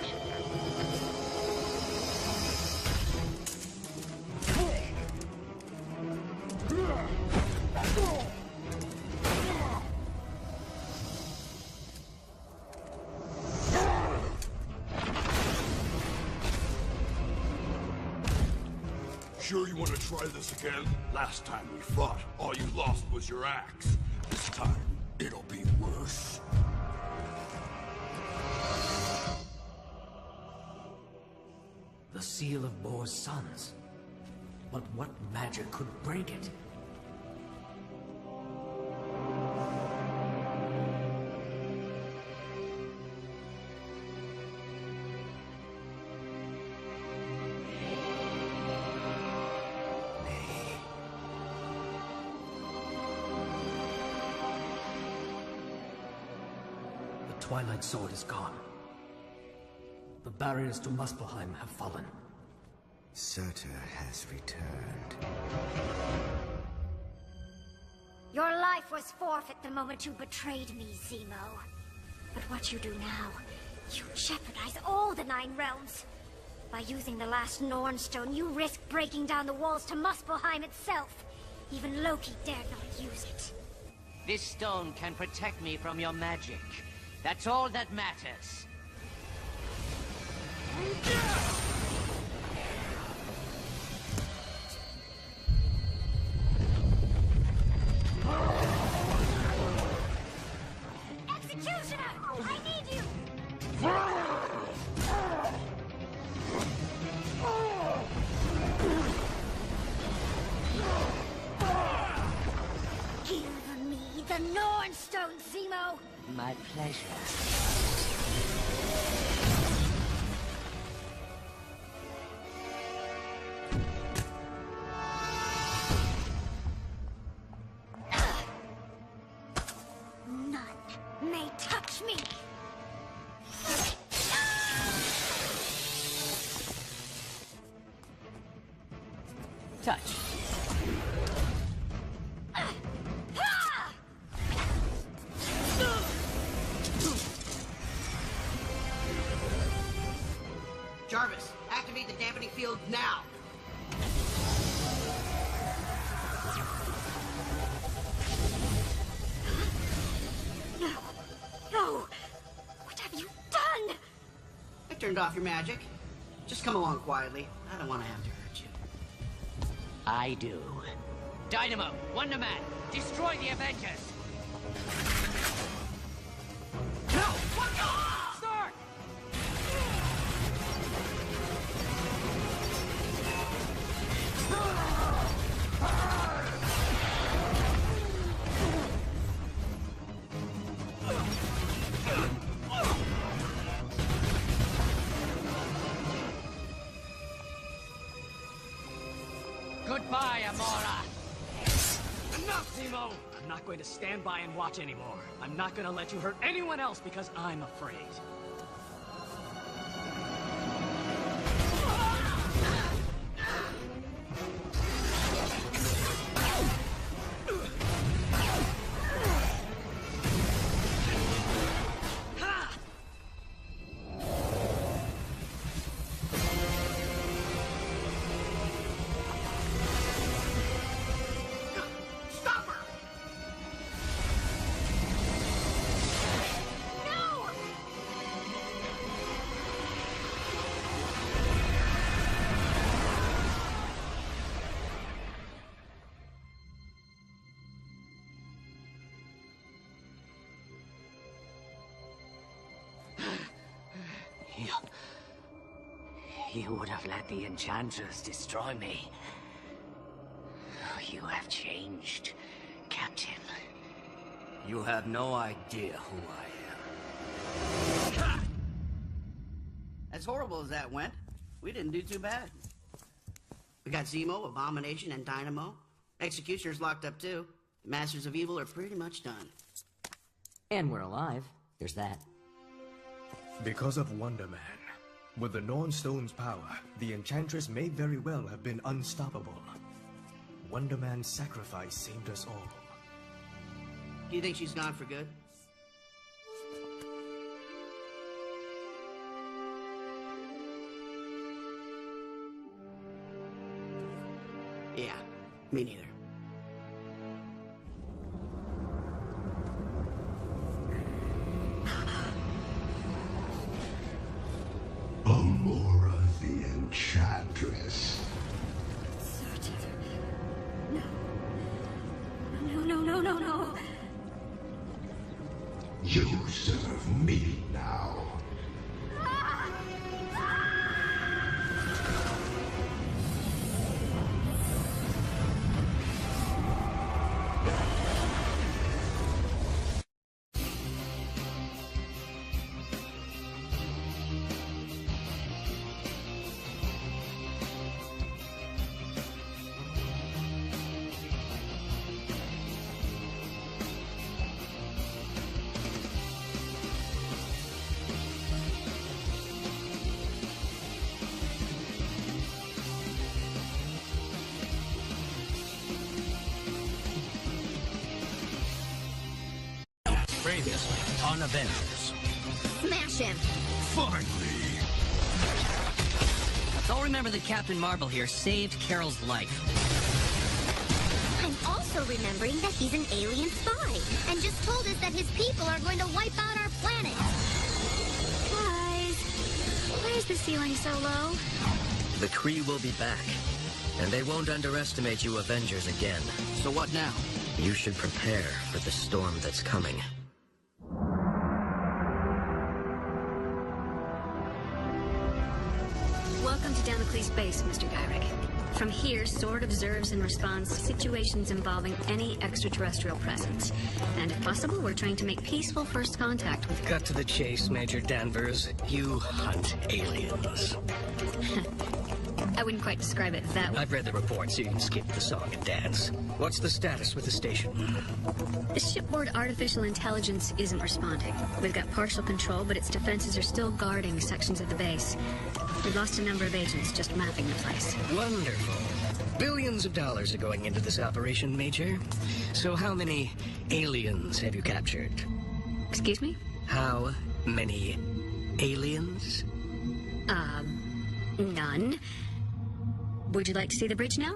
Sure you want to try this again? Last time we fought, all you lost was your axe. This time, it'll be worse. The seal of Bor's sons. But what magic could break it? The Twilight Sword is gone. The barriers to Muspelheim have fallen. Surtur has returned. Your life was forfeit the moment you betrayed me, Zemo. But what you do now, you jeopardize all the 9 realms. By using the last Nornstone, you risk breaking down the walls to Muspelheim itself. Even Loki dared not use it. This stone can protect me from your magic. That's all that matters. Executioner! I need you! Give me the Nornstone, Zemo! My pleasure. None may touch me! Touch. Jarvis, activate the dampening field now! No! No! What have you done? I turned off your magic. Just come along quietly. I don't want to have to hurt you. I do. Dynamo, Wonder Man, destroy the Avengers! No! What the? Stark! Goodbye, Amora! Enough, Zemo! I'm not going to stand by and watch anymore. I'm not going to let you hurt anyone else because I'm afraid. you would have let the Enchantress destroy me. You have changed, Captain. You have no idea who I am. As horrible as that went, we didn't do too bad. We got Zemo, Abomination, and Dynamo. Executioner's locked up too. The Masters of Evil are pretty much done. And we're alive. There's that. Because of Wonder Man. With the Norn Stone's power, the Enchantress may very well have been unstoppable. Wonder Man's sacrifice saved us all. Do you think she's gone for good? Yeah, me neither. Amora the Enchantress. No. You serve me now. Previously on Avengers. Smash him! Finally! I'll remember that Captain Marvel here saved Carol's life. I'm also remembering that he's an alien spy, and just told us that his people are going to wipe out our planet. Guys, why is the ceiling so low? The Kree will be back, and they won't underestimate you Avengers again. So what now? You should prepare for the storm that's coming. Welcome to Damocles Base, Mr. Gyrick. From here, SWORD observes and responds to situations involving any extraterrestrial presence. And if possible, we're trying to make peaceful first contact with... Cut to the chase, Major Danvers. You hunt aliens. I wouldn't quite describe it that way. I've read the report, so you can skip the song and dance. What's the status with the station? The shipboard artificial intelligence isn't responding. We've got partial control, but its defenses are still guarding sections of the base. We've lost a number of agents just mapping the place. Wonderful. Billions of dollars are going into this operation, Major. So how many aliens have you captured? Excuse me? How many aliens? None. Would you like to see the bridge now?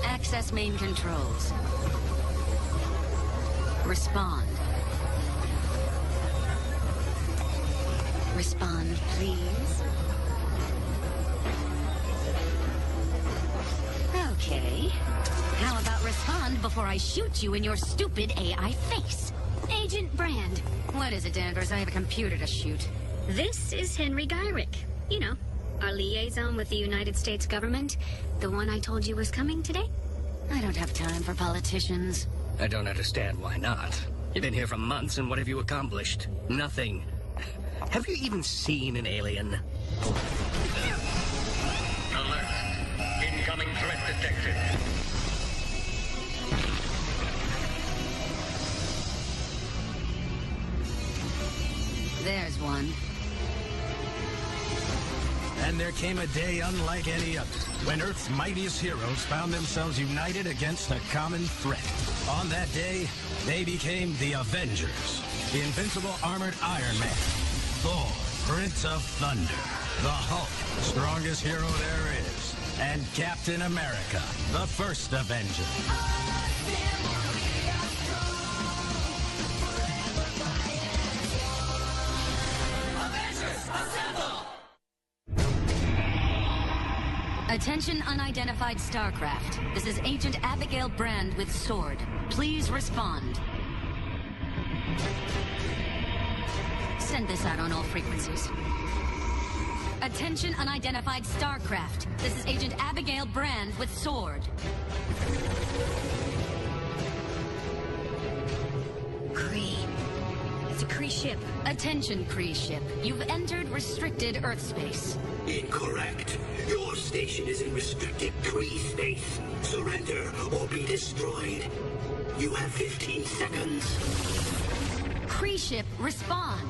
Access main controls. Respond. Respond, please. Okay. How about respond before I shoot you in your stupid AI face? Agent Brand. What is it, Danvers? I have a computer to shoot. This is Henry Gyrick. You know, our liaison with the United States government. The one I told you was coming today. I don't have time for politicians. I don't understand why not. You've been here for months, and what have you accomplished? Nothing. Have you even seen an alien? Alert. Incoming threat detected. There's one. And there came a day unlike any other, when Earth's mightiest heroes found themselves united against a common threat. On that day, they became the Avengers. The invincible armored Iron Man, Thor, Prince of Thunder, the Hulk, strongest hero there is, and Captain America, the first Avenger. Attention unidentified starcraft. This is Agent Abigail Brand with Sword. Please respond. Send this out on all frequencies. Attention unidentified starcraft. This is Agent Abigail Brand with Sword. Kree. It's a Kree ship. Attention, Kree ship. You've entered restricted Earth space. Incorrect. Your station is in restricted Kree space. Surrender or be destroyed. You have 15 seconds. Kree ship, respond.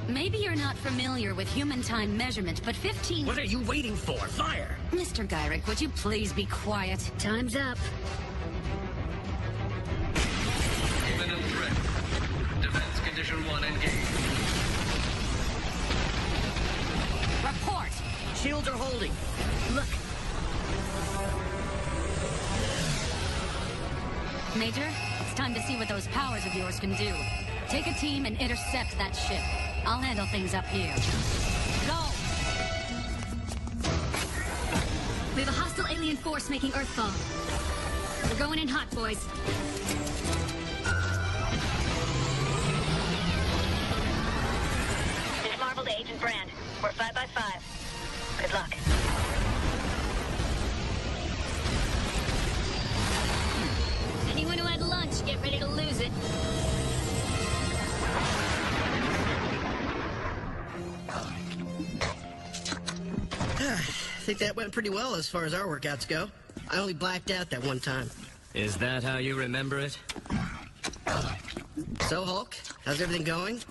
Maybe you're not familiar with human time measurement, but 15... What are you waiting for? Fire! Mr. Gyrick, would you please be quiet? Time's up. Imminent threat. Defense condition 1 engaged. Report! Shields are holding. Look. Major, it's time to see what those powers of yours can do. Take a team and intercept that ship. I'll handle things up here. Go! We have a hostile alien force making Earthfall. We're going in hot, boys. This Marvel to Agent Brand. We're 5x5. Good luck. Anyone who had lunch, get ready to lose it. I think that went pretty well as far as our workouts go. I only blacked out that one time. Is that how you remember it? So, Hulk, how's everything going?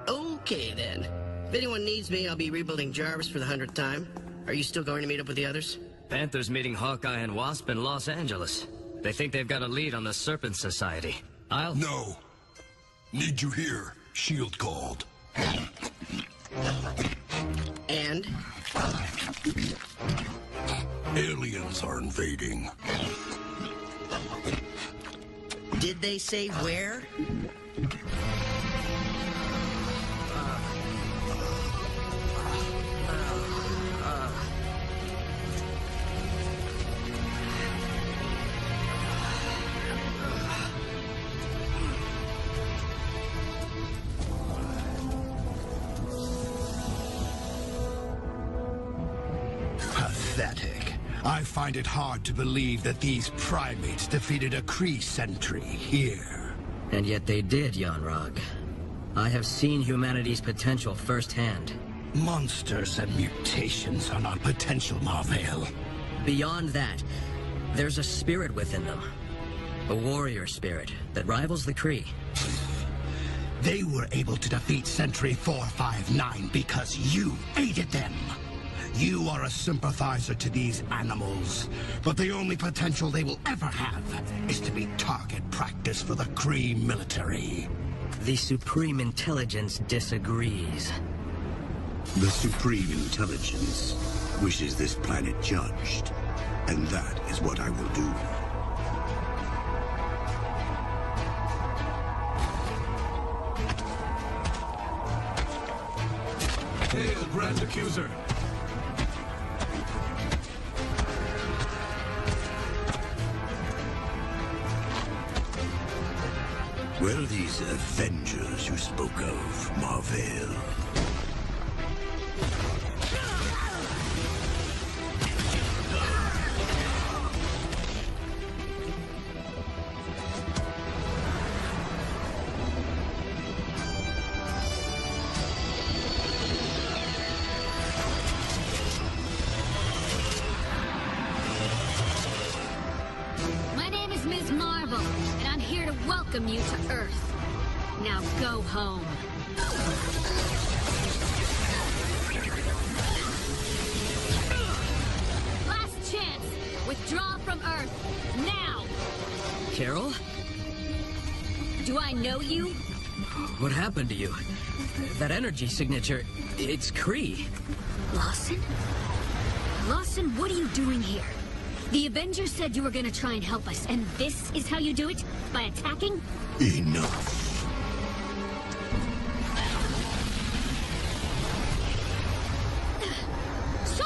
Okay, then. If anyone needs me, I'll be rebuilding Jarvis for the 100th time. Are you still going to meet up with the others? Panther's meeting Hawkeye and Wasp in Los Angeles. They think they've got a lead on the Serpent Society. No. Need you here. S.H.I.E.L.D. called. And? Aliens are invading. Did they say where? Pathetic. I find it hard to believe that these primates defeated a Kree sentry here. And yet they did, Yanrog. I have seen humanity's potential firsthand. Monsters and mutations are not potential, Marvel. Beyond that, there's a spirit within them. A warrior spirit that rivals the Kree. They were able to defeat Sentry 459 because you aided them. You are a sympathizer to these animals, but the only potential they will ever have is to be target practice for the Kree military. The Supreme Intelligence disagrees. The Supreme Intelligence wishes this planet judged, and that is what I will do. Hail, Grand Accuser! Where are these Avengers you spoke of, Marvel? My name is Ms. Marvel, and I'm here to welcome you to Earth. Now go home. Last chance. Withdraw from Earth. Now. Carol? Do I know you? What happened to you? That energy signature, it's Kree. Lawson? Lawson, what are you doing here? The Avengers said you were gonna try and help us, and this is how you do it? By attacking? Enough. So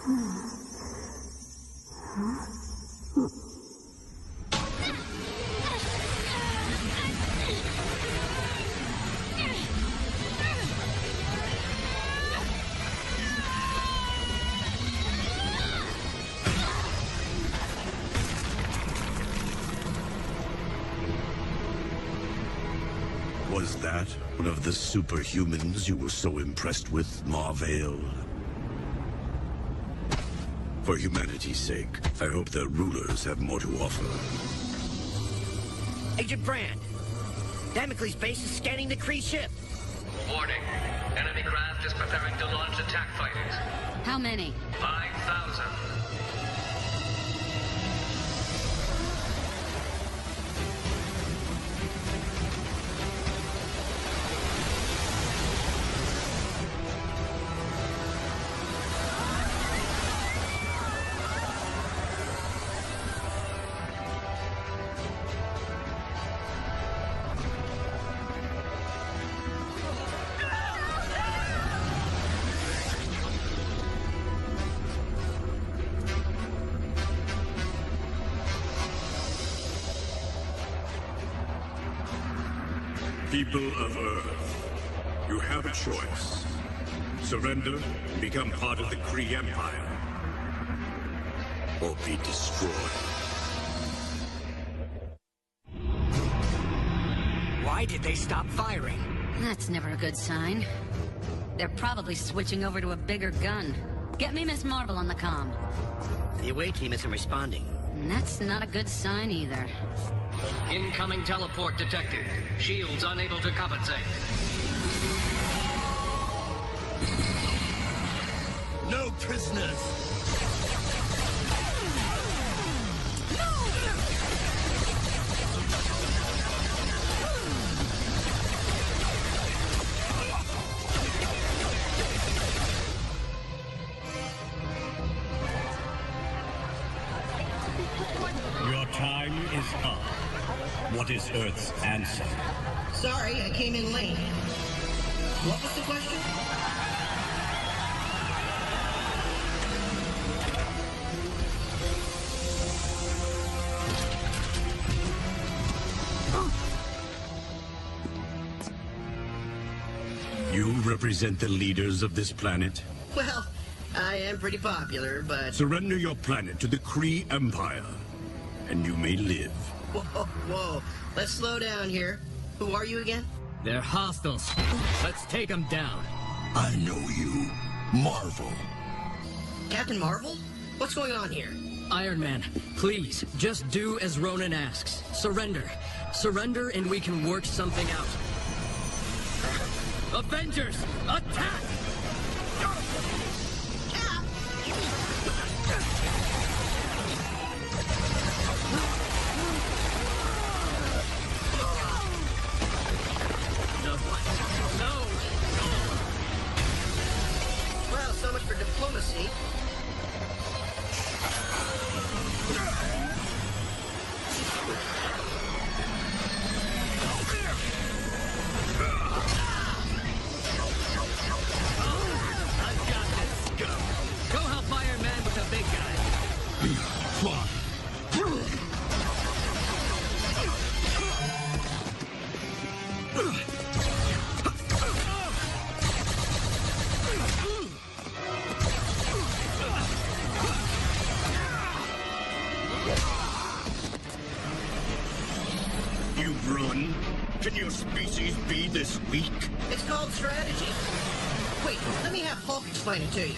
Was that one of the superhumans you were so impressed with, Marvale? For humanity's sake, I hope their rulers have more to offer. Agent Brand! Damocles base is scanning the Kree ship! Warning. Enemy craft is preparing to launch attack fighters. How many? 5,000. People of Earth, you have a choice. Surrender and become part of the Kree Empire, or be destroyed. Why did they stop firing? That's never a good sign. They're probably switching over to a bigger gun. Get me Miss Marvel on the comm. The away team isn't responding. And that's not a good sign either. Incoming teleport detected. Shields unable to compensate. No prisoners! Your time is up. What is Earth's answer? Sorry, I came in late. What was the question? You represent the leaders of this planet? Well, I am pretty popular, but... Surrender your planet to the Kree Empire, and you may live. Whoa, whoa. Let's slow down here. Who are you again? They're hostiles. Let's take them down. I know you. Marvel. Captain Marvel? What's going on here? Iron Man, please, just do as Ronan asks. Surrender. Surrender and we can work something out. Avengers, attack! Well, so much for diplomacy. Go help Iron Man with the big guy. You run? Can your species be this weak? It's called strategy. Wait, let me have Hulk explain it to you.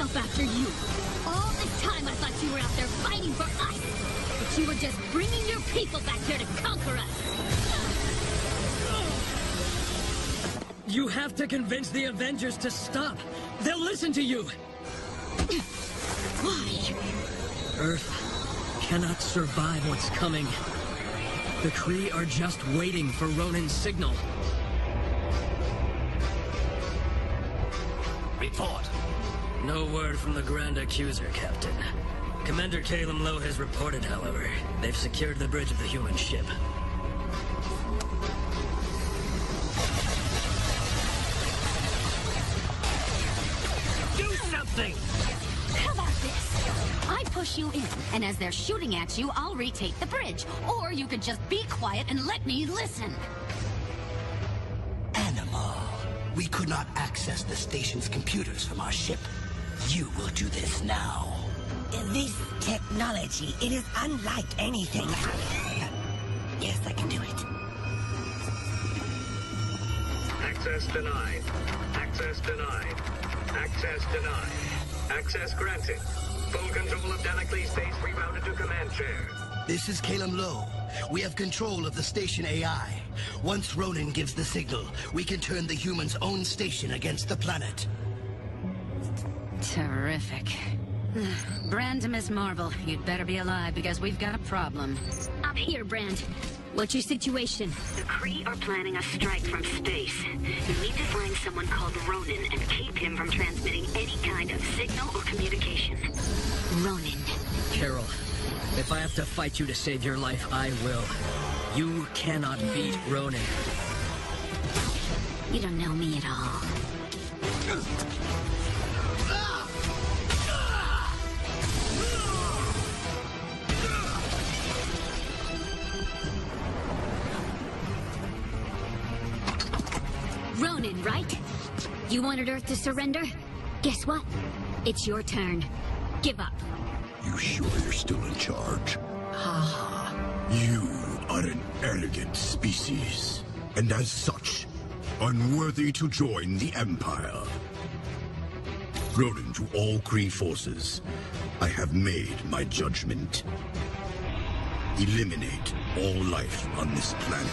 myself after you. All this time I thought you were out there fighting for us. But you were just bringing your people back here to conquer us. You have to convince the Avengers to stop. They'll listen to you. Why? Earth cannot survive what's coming. The Kree are just waiting for Ronin's signal. Report. No word from the Grand Accuser, Captain. Commander Calum Lowe has reported, however. They've secured the bridge of the human ship. Do something! How about this? I push you in, and as they're shooting at you, I'll retake the bridge. Or you could just be quiet and let me listen. Animal. We could not access the station's computers from our ship. You will do this now. This technology, it is unlike anything. Yes, I can do it. Access denied. Access denied. Access denied. Access granted. Full control of Damocles Space rerouted to command chair. This is Calum Lowe. We have control of the station AI. Once Ronin gives the signal, we can turn the humans' own station against the planet. Terrific. Brand to Miss Marvel, you'd better be alive because we've got a problem. Up here, Brand. What's your situation? The Kree are planning a strike from space. You need to find someone called Ronin and keep him from transmitting any kind of signal or communication. Ronin. Carol, if I have to fight you to save your life, I will. You cannot beat Ronin. You don't know me at all. Ronin, right? You wanted Earth to surrender? Guess what? It's your turn. Give up. You sure you're still in charge? Ha. You are an arrogant species, and as such, unworthy to join the Empire. Ronin to all Kree forces, I have made my judgment. Eliminate all life on this planet.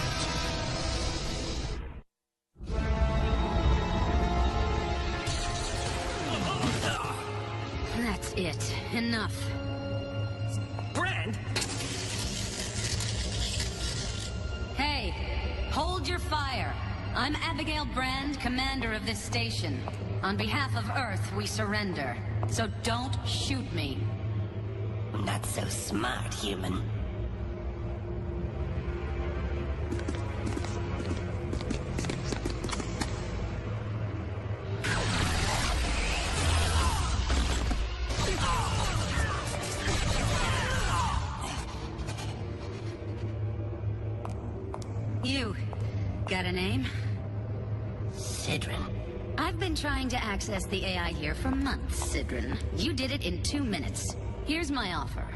That's it. Enough. Brand! Hey, hold your fire. I'm Abigail Brand, commander of this station. On behalf of Earth, we surrender. So don't shoot me. Not so smart, human. You, got a name? Sidrin. I've been trying to access the AI here for months, Sidrin. You did it in 2 minutes. Here's my offer.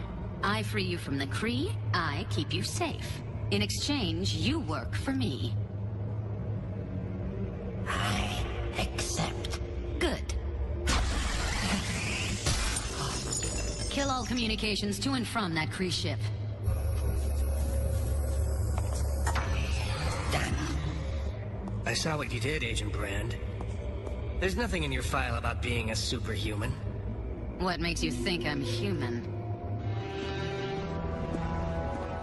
I free you from the Kree, I keep you safe. In exchange, you work for me. I accept. Good. Kill all communications to and from that Kree ship. I saw what you did, Agent Brand. There's nothing in your file about being a superhuman. What makes you think I'm human?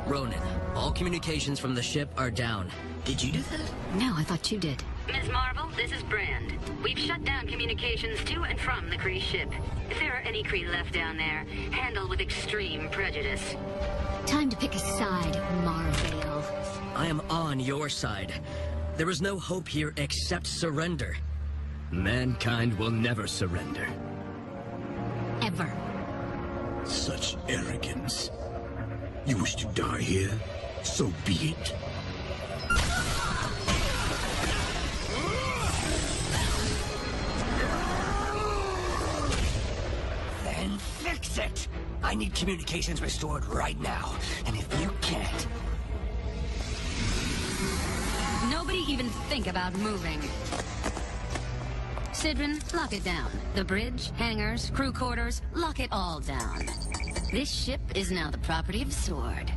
Ronin, all communications from the ship are down. Did you do that? No, I thought you did. Ms. Marvel, this is Brand. We've shut down communications to and from the Kree ship. If there are any Kree left down there, handle with extreme prejudice. Time to pick a side, Marvel. I am on your side. There is no hope here except surrender. Mankind will never surrender. Ever. Such arrogance. You wish to die here? So be it. Then fix it! I need communications restored right now. And if you can't... Nobody even think about moving. Sidron, lock it down. The bridge, hangars, crew quarters, lock it all down. This ship is now the property of Sword.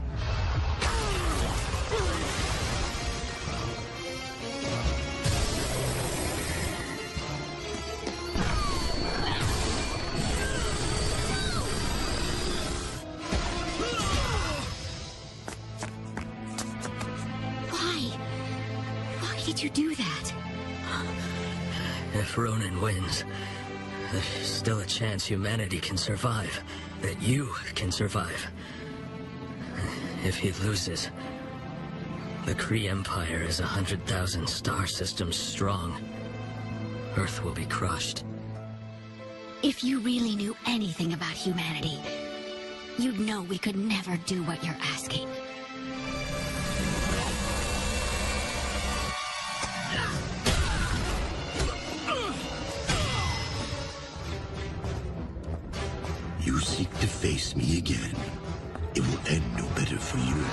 Why did you do that? If Ronan wins, there's still a chance humanity can survive. That you can survive. If he loses, the Kree Empire is 100,000 star systems strong. Earth will be crushed. If you really knew anything about humanity, you'd know we could never do what you're asking. You seek to face me again. It will end no better for you.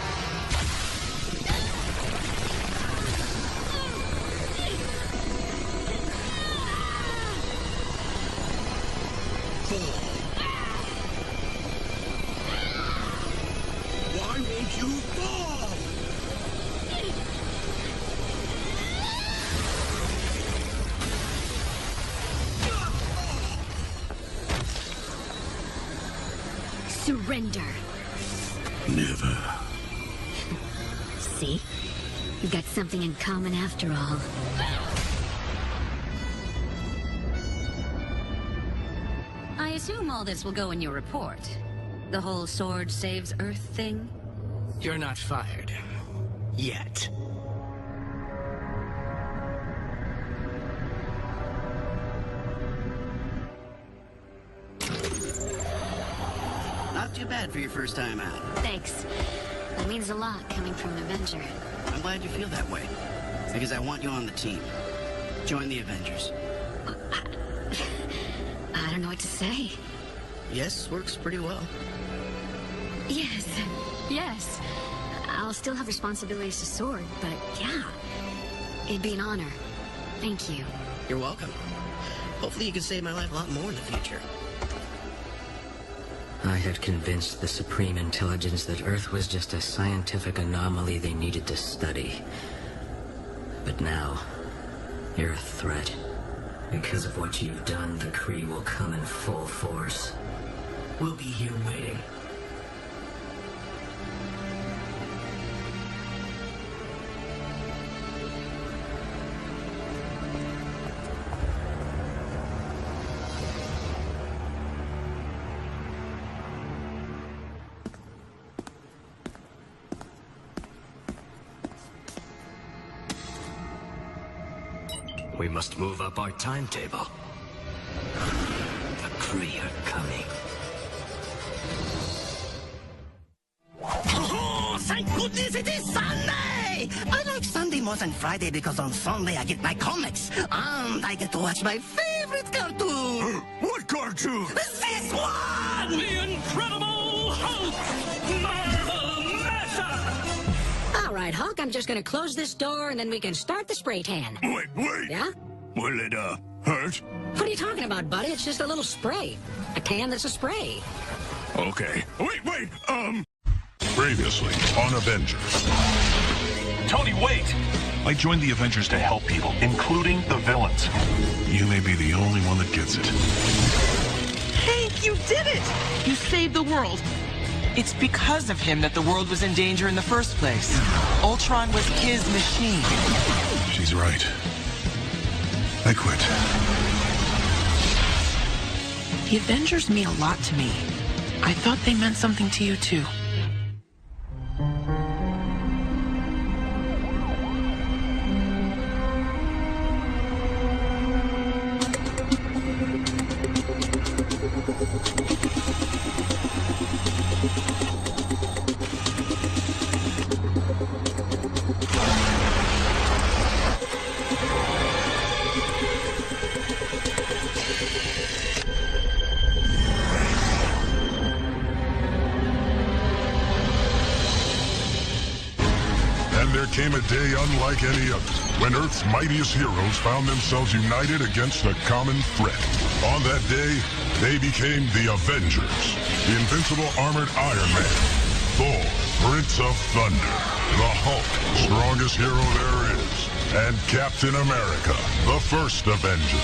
Why won't you fall? Surrender. Never. See? We've got something in common after all. I assume all this will go in your report. The whole Sword saves Earth thing? You're not fired. Yet. Not too bad for your first time out. Thanks. That means a lot coming from an Avenger. I'm glad you feel that way. Because I want you on the team. Join the Avengers. I don't know what to say. Yes, works pretty well. Yes. I'll still have responsibilities to Sword, but yeah. It'd be an honor. Thank you. You're welcome. Hopefully you can save my life a lot more in the future. I had convinced the Supreme Intelligence that Earth was just a scientific anomaly they needed to study. But now, you're a threat. Because of what you've done, the Kree will come in full force. We'll be here waiting. We must move up our timetable. The Kree are coming. Oh, thank goodness it is Sunday! I like Sunday more than Friday because on Sunday I get my comics. And I get to watch my favorite cartoon. What cartoon? This one! The Incredible Hulk! Marvel Mashup! All right, Hulk, I'm just gonna close this door and then we can start the spray tan. Wait. Yeah? Will it, hurt? What are you talking about, buddy? It's just a little spray. A tan that's a spray. Okay. Wait, Previously on Avengers. Tony, wait! I joined the Avengers to help people, including the villains. You may be the only one that gets it. Hank, you did it! You saved the world. It's because of him that the world was in danger in the first place. Ultron was his machine. She's right. I quit. The Avengers mean a lot to me. I thought they meant something to you, too. came a day unlike any other, when Earth's mightiest heroes found themselves united against a common threat. On that day, they became the Avengers. The invincible armored Iron Man, Thor, Prince of Thunder, the Hulk, strongest hero there is, and Captain America, the first Avenger.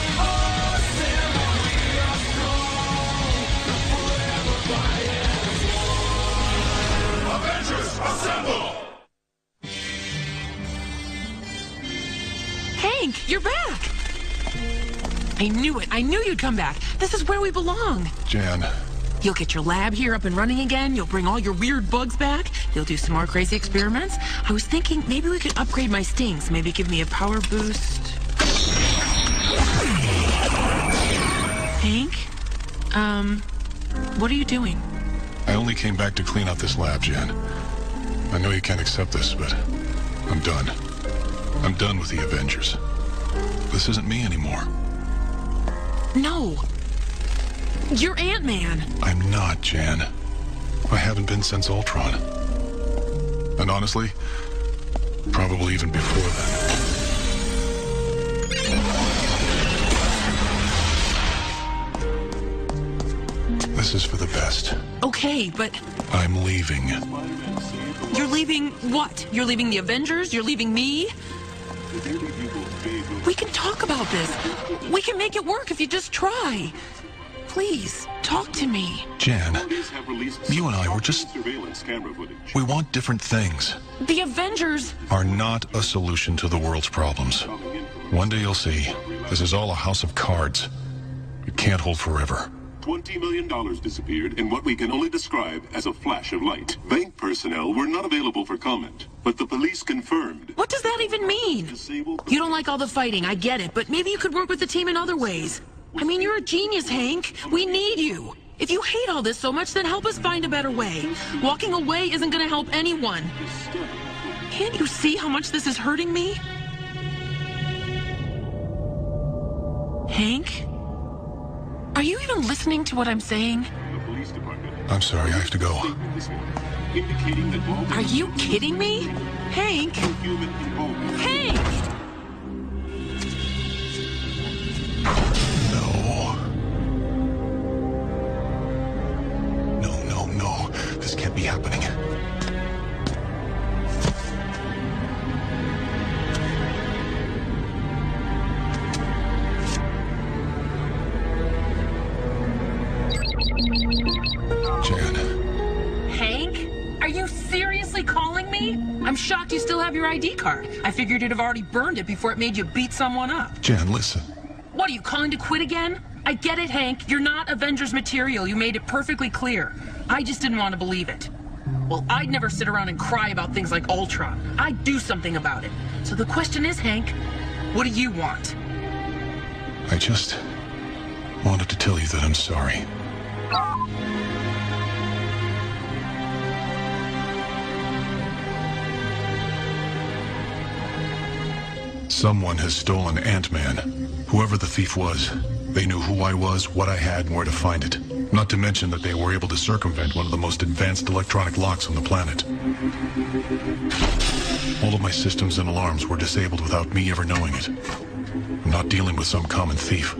Avengers, assemble! Hank, you're back! I knew it. I knew you'd come back. This is where we belong. Jan. You'll get your lab here up and running again. You'll bring all your weird bugs back. You'll do some more crazy experiments. I was thinking maybe we could upgrade my stings. Maybe give me a power boost. Hank? What are you doing? I only came back to clean out this lab, Jan. I know you can't accept this, but I'm done. I'm done with the Avengers. This isn't me anymore. No. You're Ant-Man. I'm not, Jan. I haven't been since Ultron. And honestly, probably even before then. This is for the best. Okay, but... I'm leaving. You're leaving what? You're leaving the Avengers? You're leaving me? We can talk about this. We can make it work if you just try. Please, talk to me. Jan, you and I were just... We want different things. The Avengers... are not a solution to the world's problems. One day you'll see. This is all a house of cards. It can't hold forever. $20 million disappeared in what we can only describe as a flash of light. Bank personnel were not available for comment, but the police confirmed. What does that even mean? You don't like all the fighting, I get it, but maybe you could work with the team in other ways. I mean, you're a genius, Hank. We need you. If you hate all this so much, then help us find a better way. Walking away isn't going to help anyone. Can't you see how much this is hurting me? Hank? Are you even listening to what I'm saying? I'm sorry, I have to go. Are you kidding me? Hank? Hank! No. This can't be happening. Jan. Hank? Are you seriously calling me? I'm shocked you still have your ID card. I figured you'd have already burned it before it made you beat someone up. Jan, listen. What, are you calling to quit again? I get it, Hank. You're not Avengers material. You made it perfectly clear. I just didn't want to believe it. Well, I'd never sit around and cry about things like Ultron. I'd do something about it. So the question is, Hank, what do you want? I just wanted to tell you that I'm sorry. Someone has stolen Ant-Man. Whoever the thief was, they knew who I was, what I had, and where to find it. Not to mention that they were able to circumvent one of the most advanced electronic locks on the planet. All of my systems and alarms were disabled without me ever knowing it. I'm not dealing with some common thief,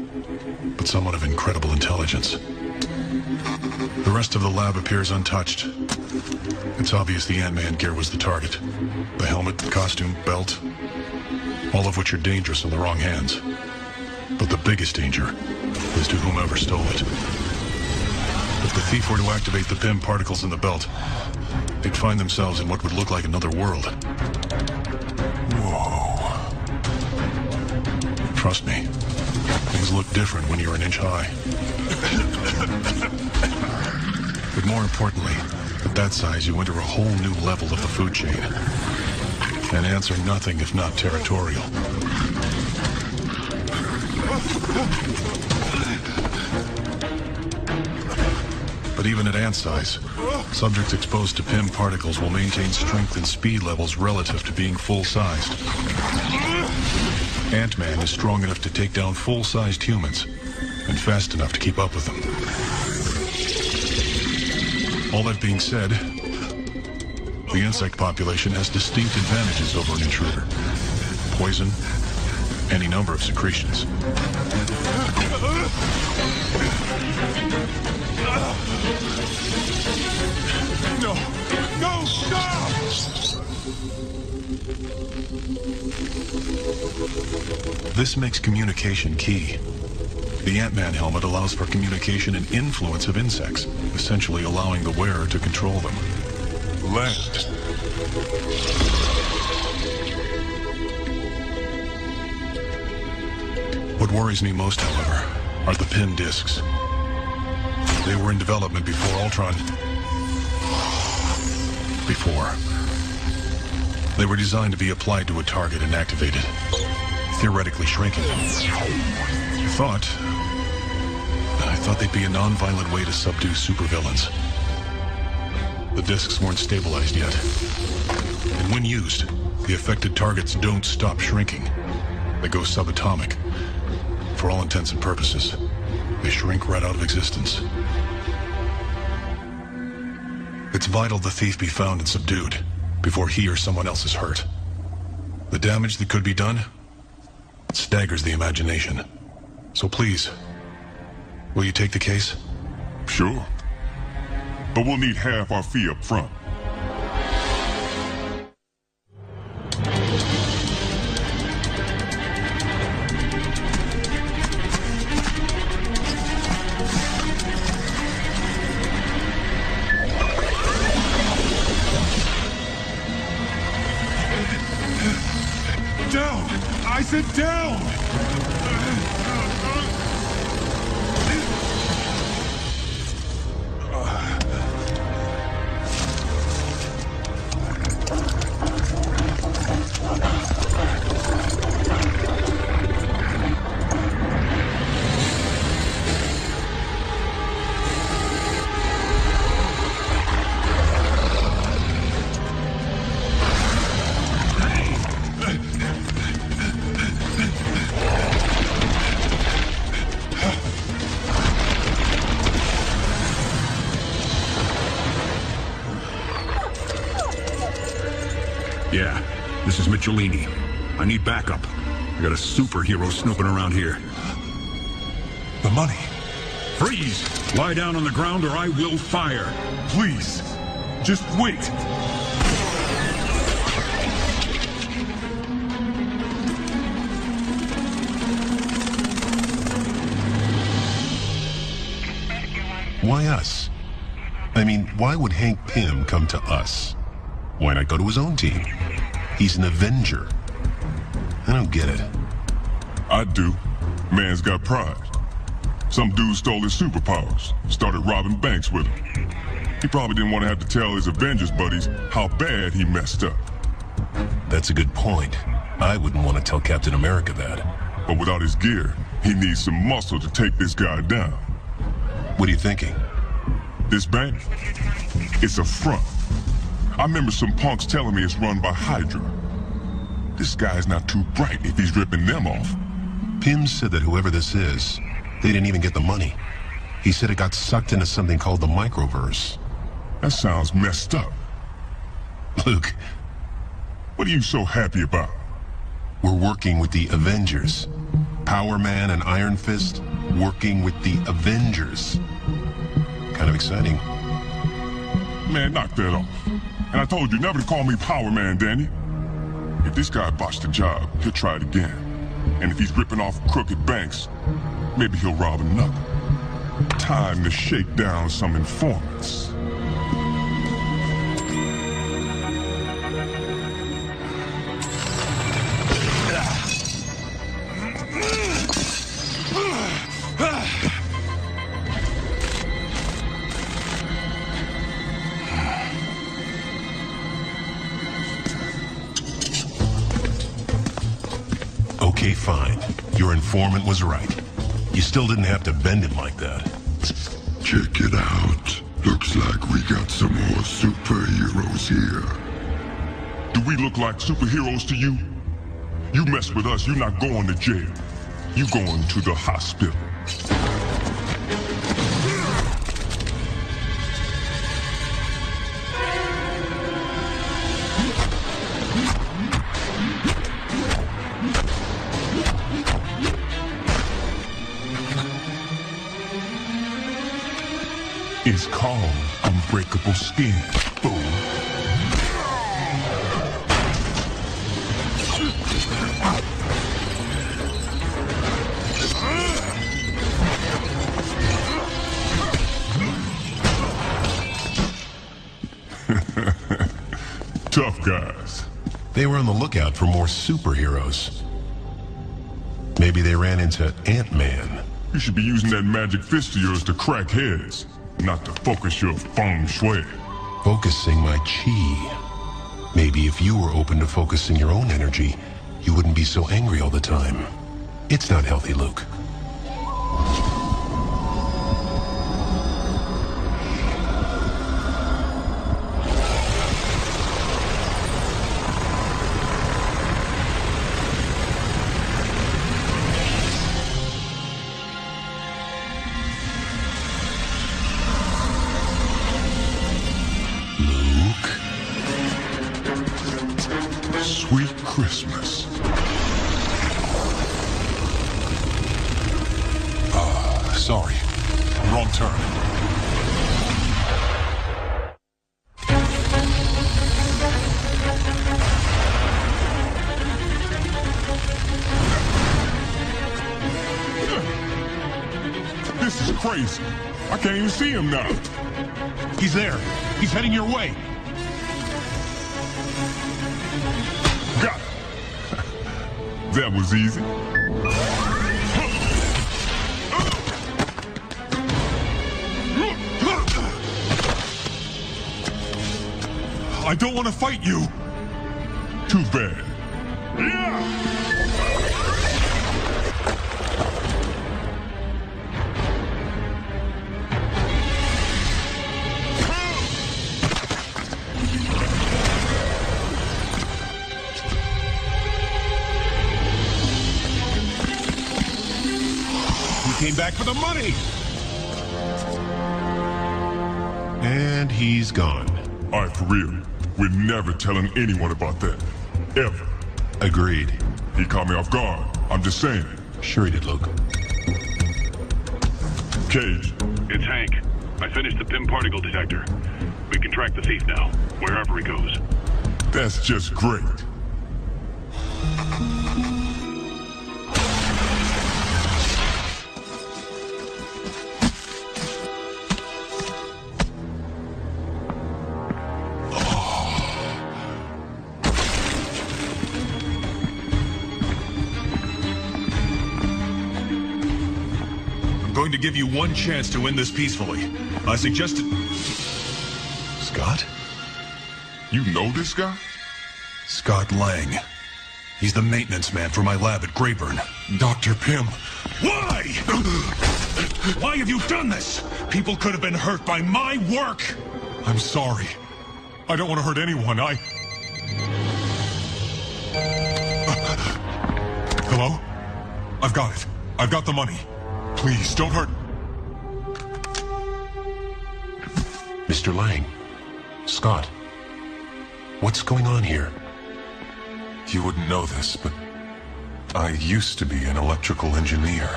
but someone of incredible intelligence. The rest of the lab appears untouched. It's obvious the Ant-Man gear was the target. The helmet, costume, belt, all of which are dangerous in the wrong hands. But the biggest danger is to whomever stole it. If the thief were to activate the PIM particles in the belt, they'd find themselves in what would look like another world. Whoa. Trust me, things look different when you're an inch high. But more importantly, at that size, you enter a whole new level of the food chain. And ants are nothing if not territorial. But even at ant size, subjects exposed to PIM particles will maintain strength and speed levels relative to being full-sized. Ant-Man is strong enough to take down full-sized humans, and fast enough to keep up with them. All that being said, The insect population has distinct advantages over an intruder. Poison, any number of secretions. No! No! Stop! This makes communication key. The Ant-Man helmet allows for communication and influence of insects, essentially allowing the wearer to control them. Land. What worries me most, however, are the pin discs. They were in development before Ultron. They were designed to be applied to a target and activated, theoretically shrinking. I thought they'd be a non-violent way to subdue supervillains. The discs weren't stabilized yet. And when used, the affected targets don't stop shrinking. They go subatomic. For all intents and purposes, they shrink right out of existence. It's vital the thief be found and subdued before he or someone else is hurt. The damage that could be done staggers the imagination. So please, will you take the case? Sure. But we'll need half our fee up front. Down! I said down! Yeah, this is Michelini. I need backup. I got a superhero snooping around here. The money. Freeze! Lie down on the ground or I will fire. Please, just wait. Why us? I mean, why would Hank Pym come to us? Why not go to his own team? He's an Avenger. I don't get it. I do. Man's got pride. Some dude stole his superpowers, started robbing banks with them. He probably didn't want to have to tell his Avengers buddies how bad he messed up. That's a good point. I wouldn't want to tell Captain America that. But without his gear, he needs some muscle to take this guy down. What are you thinking? This bank? It's a front. I remember some punks telling me it's run by Hydra. This guy's not too bright if he's ripping them off. Pym said that whoever this is, they didn't even get the money. He said it got sucked into something called the Microverse. That sounds messed up. Luke. What are you so happy about? We're working with the Avengers. Power Man and Iron Fist working with the Avengers. Kind of exciting. Man, knock that off. And I told you never to call me Power Man, Danny. If this guy botched the job, he'll try it again. And if he's ripping off crooked banks, maybe he'll rob another. Time to shake down some informants. Okay, fine. Your informant was right. You still didn't have to bend him like that. Check it out. Looks like we got some more superheroes here. Do we look like superheroes to you? You mess with us, you're not going to jail. You're going to the hospital. It's called Unbreakable Skin, fool. Tough guys. They were on the lookout for more superheroes. Maybe they ran into Ant-Man. You should be using that magic fist of yours to crack heads, not to focus your feng shui. Focusing my chi. Maybe if you were open to focusing your own energy, you wouldn't be so angry all the time. It's not healthy, Luke. Sweet Christmas. Sorry. Wrong turn. This is crazy. I can't even see him now. He's there. He's heading your way. Got it. That was easy. I don't want to fight you. Too bad. Came back for the money! And he's gone. All right, for real. We're never telling anyone about that. Ever. Agreed. He caught me off guard. I'm just saying. Sure he did, Luke. Cage. It's Hank. I finished the PIM particle detector. We can track the thief now, wherever he goes. That's just great. Going to give you one chance to win this peacefully. I suggested... Scott? You know this guy? Scott Lang. He's the maintenance man for my lab at Greyburn. Dr. Pym. Why? Why have you done this? People could have been hurt by my work. I'm sorry. I don't want to hurt anyone. Hello? I've got it. I've got the money. Please, don't hurt... Mr. Lang. Scott. What's going on here? You wouldn't know this, but I used to be an electrical engineer.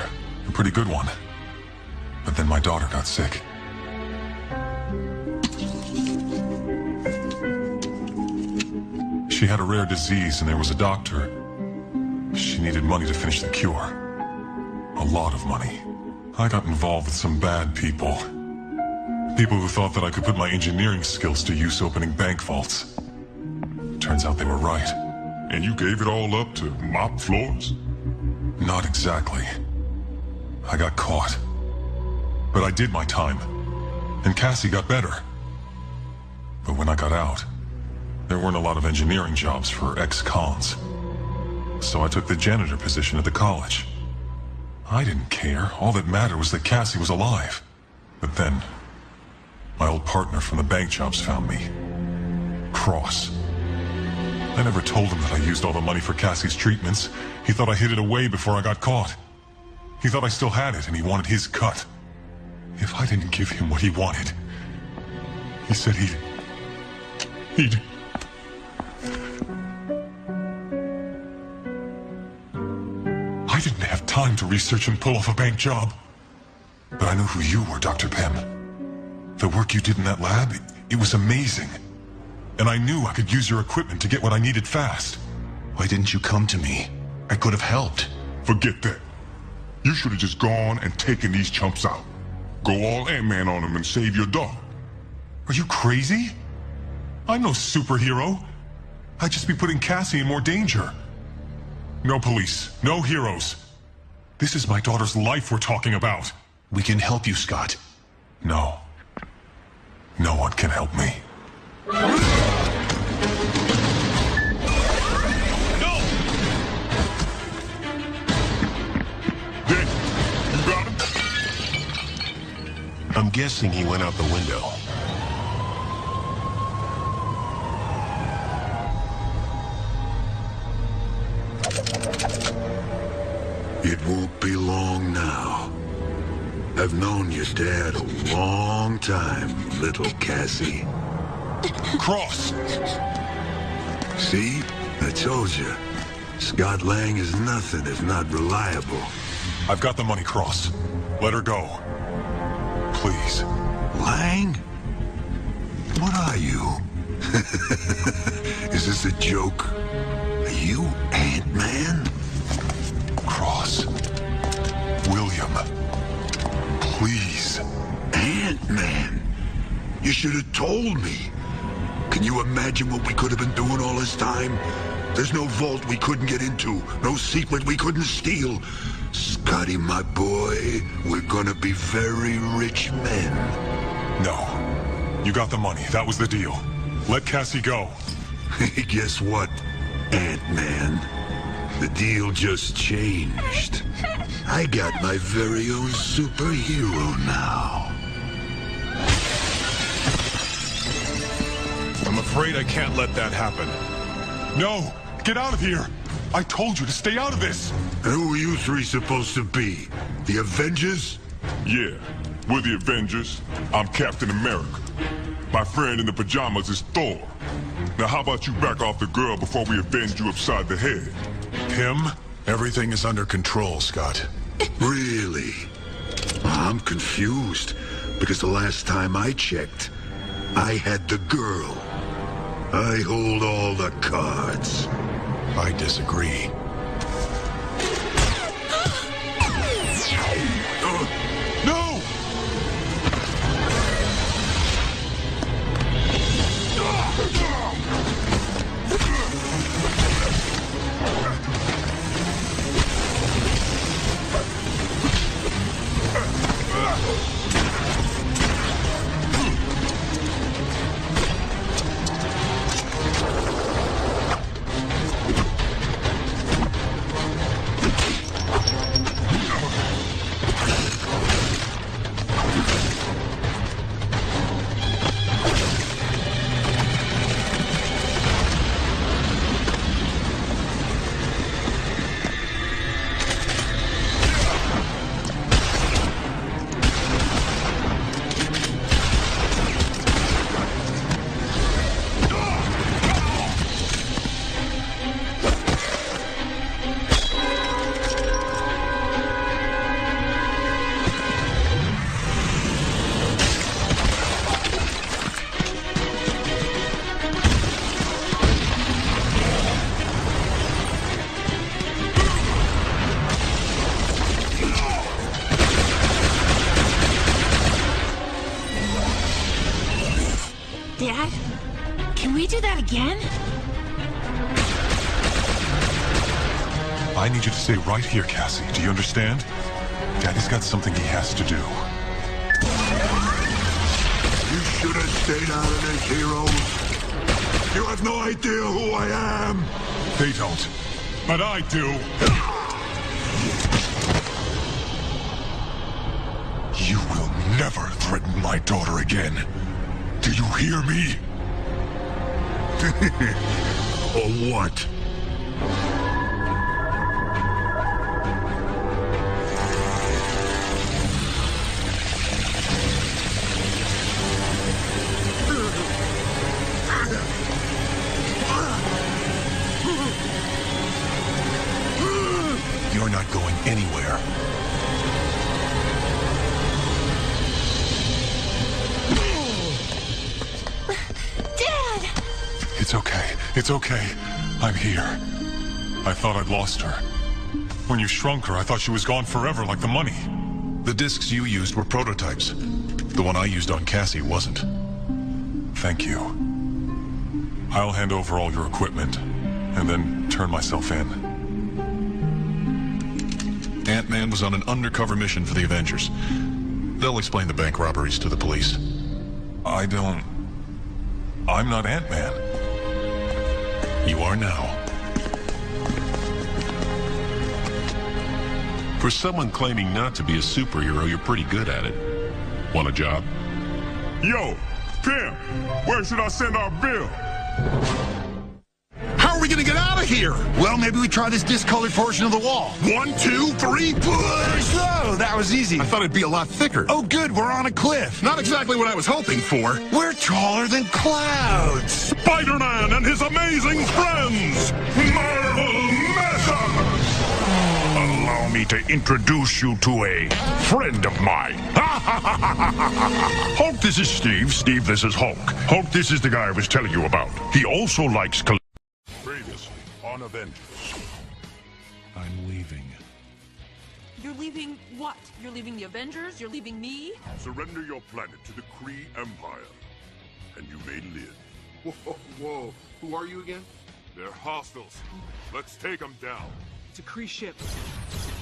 A pretty good one. But then my daughter got sick. She had a rare disease and there was a doctor. She needed money to finish the cure. A lot of money. I got involved with some bad people. People who thought that I could put my engineering skills to use opening bank vaults. Turns out they were right. And you gave it all up to mop floors? Not exactly. I got caught. But I did my time. And Cassie got better. But when I got out, there weren't a lot of engineering jobs for ex-cons. So I took the janitor position at the college. I didn't care. All that mattered was that Cassie was alive. But then, my old partner from the bank jobs found me. Cross. I never told him that I used all the money for Cassie's treatments. He thought I hid it away before I got caught. He thought I still had it and he wanted his cut. If I didn't give him what he wanted, he said he'd... I didn't have time to research and pull off a bank job. But I knew who you were, Dr. Pym. The work you did in that lab, it was amazing. And I knew I could use your equipment to get what I needed fast. Why didn't you come to me? I could have helped. Forget that. You should have just gone and taken these chumps out. Go all Ant-Man on them and save your dog. Are you crazy? I'm no superhero. I'd just be putting Cassie in more danger. No police, no heroes. This is my daughter's life we're talking about. We can help you, Scott. No. No one can help me. No! Dick, you got him? I'm guessing he went out the window. It won't be long now. I've known your dad a long time, little Cassie. Cross! See? I told you. Scott Lang is nothing if not reliable. I've got the money, Cross. Let her go. Please. Lang? What are you? Is this a joke? Are you Ant-Man? Cross. William. Please. Ant-Man? You should have told me. Can you imagine what we could have been doing all this time? There's no vault we couldn't get into, no secret we couldn't steal. Scotty, my boy, we're gonna be very rich men. No. You got the money. That was the deal. Let Cassie go. Guess what, Ant-Man? The deal just changed. I got my very own superhero now. I'm afraid I can't let that happen. No! Get out of here! I told you to stay out of this! And who are you three supposed to be? The Avengers? Yeah, we're the Avengers. I'm Captain America. My friend in the pajamas is Thor. Now how about you back off the girl before we avenge you upside the head? Him? Everything is under control, Scott. Really? I'm confused, because the last time I checked, I had the girl. I hold all the cards. I disagree. No! Dad? Can we do that again? I need you to stay right here, Cassie. Do you understand? Daddy's got something he has to do. You should have stayed out of this, heroes. You have no idea who I am. They don't. But I do. You will never threaten my daughter again. Do you hear me? Or what? You're not going anywhere. It's okay. It's okay. I'm here. I thought I'd lost her. When you shrunk her, I thought she was gone forever, like the money. The discs you used were prototypes. The one I used on Cassie wasn't. Thank you. I'll hand over all your equipment, and then turn myself in. Ant-Man was on an undercover mission for the Avengers. They'll explain the bank robberies to the police. I'm not Ant-Man. You are now. For someone claiming not to be a superhero, you're pretty good at it. Want a job? Yo, Pim, where should I send our bill? How are we gonna get out of here? Well, maybe we try this discolored portion of the wall. 1, 2, 3, push! Oh, that was easy. I thought it'd be a lot thicker. Oh, good, we're on a cliff. Not exactly what I was hoping for. We're taller than clouds. Spider-Man and his amazing friends! Marvel Meta! Allow me to introduce you to a friend of mine. Hulk, this is Steve. Steve, this is Hulk. Hulk, this is the guy I was telling you about. He also likes... Previously on Avengers. I'm leaving. You're leaving what? You're leaving the Avengers? You're leaving me? Surrender your planet to the Kree Empire, and you may live. Whoa. Who are you again? They're hostiles. Let's take them down. It's a Kree ship.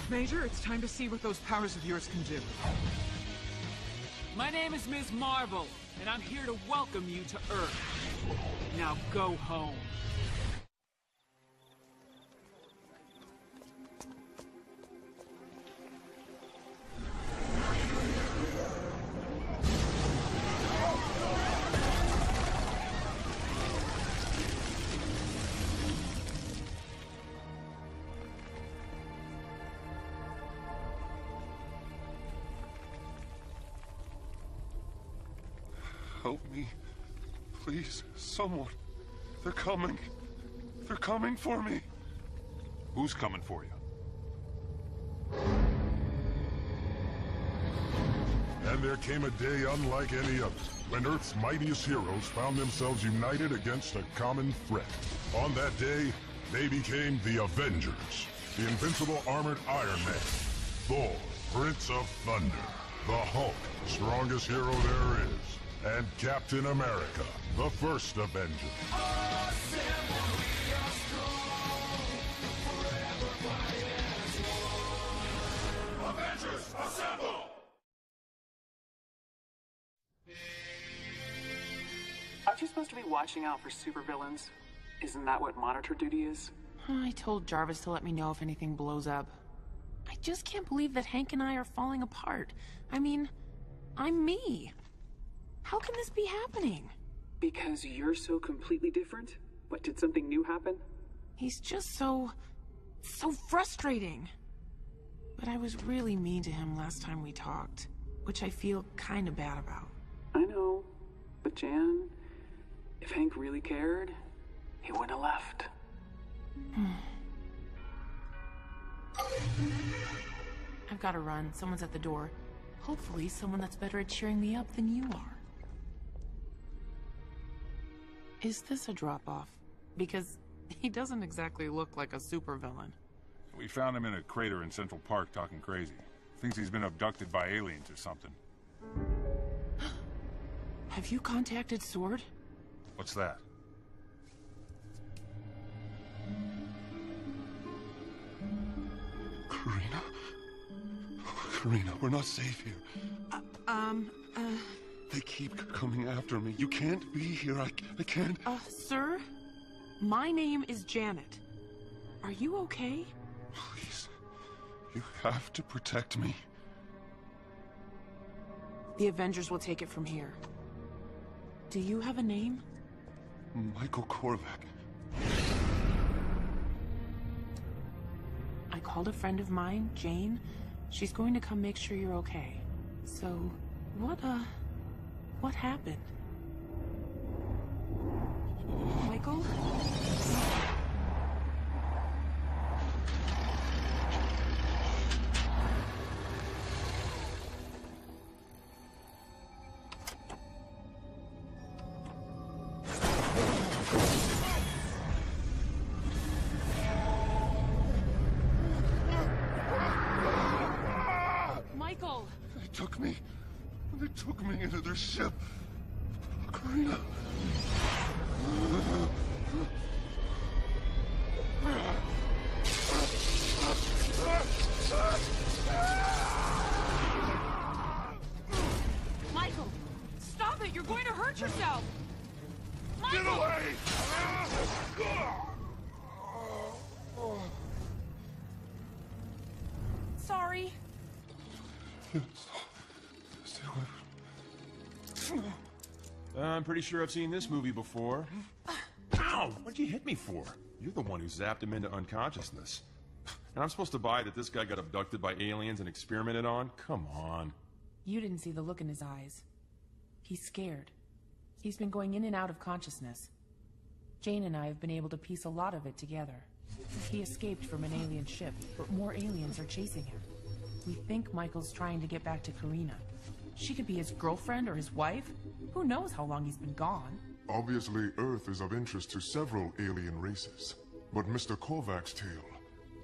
Major, it's time to see what those powers of yours can do. My name is Ms. Marvel, and I'm here to welcome you to Earth. Now go home. Help me. Please, someone. They're coming. They're coming for me. Who's coming for you? And there came a day unlike any other, when Earth's mightiest heroes found themselves united against a common threat. On that day, they became the Avengers. The invincible armored Iron Man, Thor, Prince of Thunder, the Hulk, strongest hero there is, and Captain America, the first Avenger. Avengers, assemble! Aren't you supposed to be watching out for supervillains? Isn't that what monitor duty is? I told Jarvis to let me know if anything blows up. I just can't believe that Hank and I are falling apart. I mean, I'm me. How can this be happening? Because you're so completely different? What, did something new happen? He's just so frustrating. But I was really mean to him last time we talked, which I feel kind of bad about. I know, but Jan, if Hank really cared, he wouldn't have left. I've got to run. Someone's at the door. Hopefully someone that's better at cheering me up than you are. Is this a drop-off? Because he doesn't exactly look like a supervillain. We found him in a crater in Central Park talking crazy. Thinks he's been abducted by aliens or something. Have you contacted Sword? What's that? Karina, we're not safe here. They keep coming after me. You can't be here. I can't. Sir? My name is Janet. Are you okay? Please. You have to protect me. The Avengers will take it from here. Do you have a name? Michael Korvac. I called a friend of mine, Jane. She's going to come make sure you're okay. So, what happened? Michael? into their ship. Karina. Michael, stop it! You're going to hurt yourself! Michael! Get away! Sorry. I'm pretty sure I've seen this movie before. Ow! What'd you hit me for? You're the one who zapped him into unconsciousness. And I'm supposed to buy that this guy got abducted by aliens and experimented on? Come on. You didn't see the look in his eyes. He's scared. He's been going in and out of consciousness. Jane and I have been able to piece a lot of it together. He escaped from an alien ship, but more aliens are chasing him. We think Michael's trying to get back to Karina. She could be his girlfriend or his wife. Who knows how long he's been gone? Obviously, Earth is of interest to several alien races. But Mr. Korvac's tale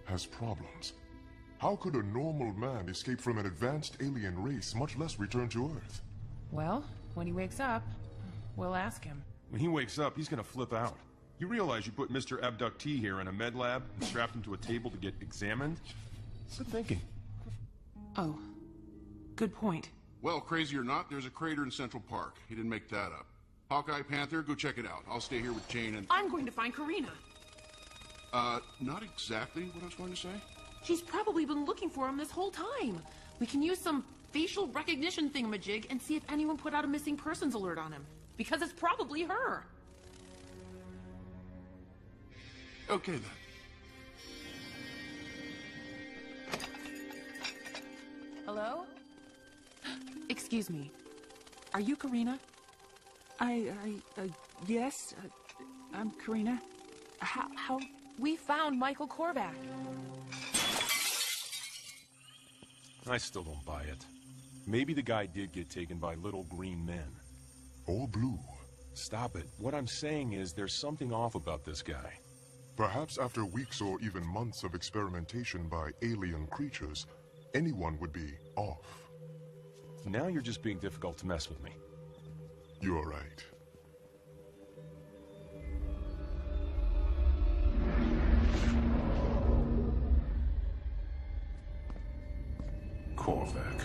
has problems. How could a normal man escape from an advanced alien race, much less return to Earth? Well, when he wakes up, we'll ask him. When he wakes up, he's gonna flip out. You realize you put Mr. Abductee here in a med lab and strapped him to a table to get examined? Good thinking. Oh, good point. Well, crazy or not, there's a crater in Central Park. He didn't make that up. Hawkeye, Panther, go check it out. I'll stay here with Jane and... I'm going to find Karina. Not exactly what I was going to say. She's probably been looking for him this whole time. We can use some facial recognition thingamajig and see if anyone put out a missing persons alert on him. Because it's probably her. Okay, then. Hello? Excuse me. Are you Karina? Yes, I'm Karina. How? We found Michael Korvac. I still don't buy it. Maybe the guy did get taken by little green men. Or blue. Stop it. What I'm saying is there's something off about this guy. Perhaps after weeks or even months of experimentation by alien creatures, anyone would be off. Now you're just being difficult to mess with me. You're right. Korvac.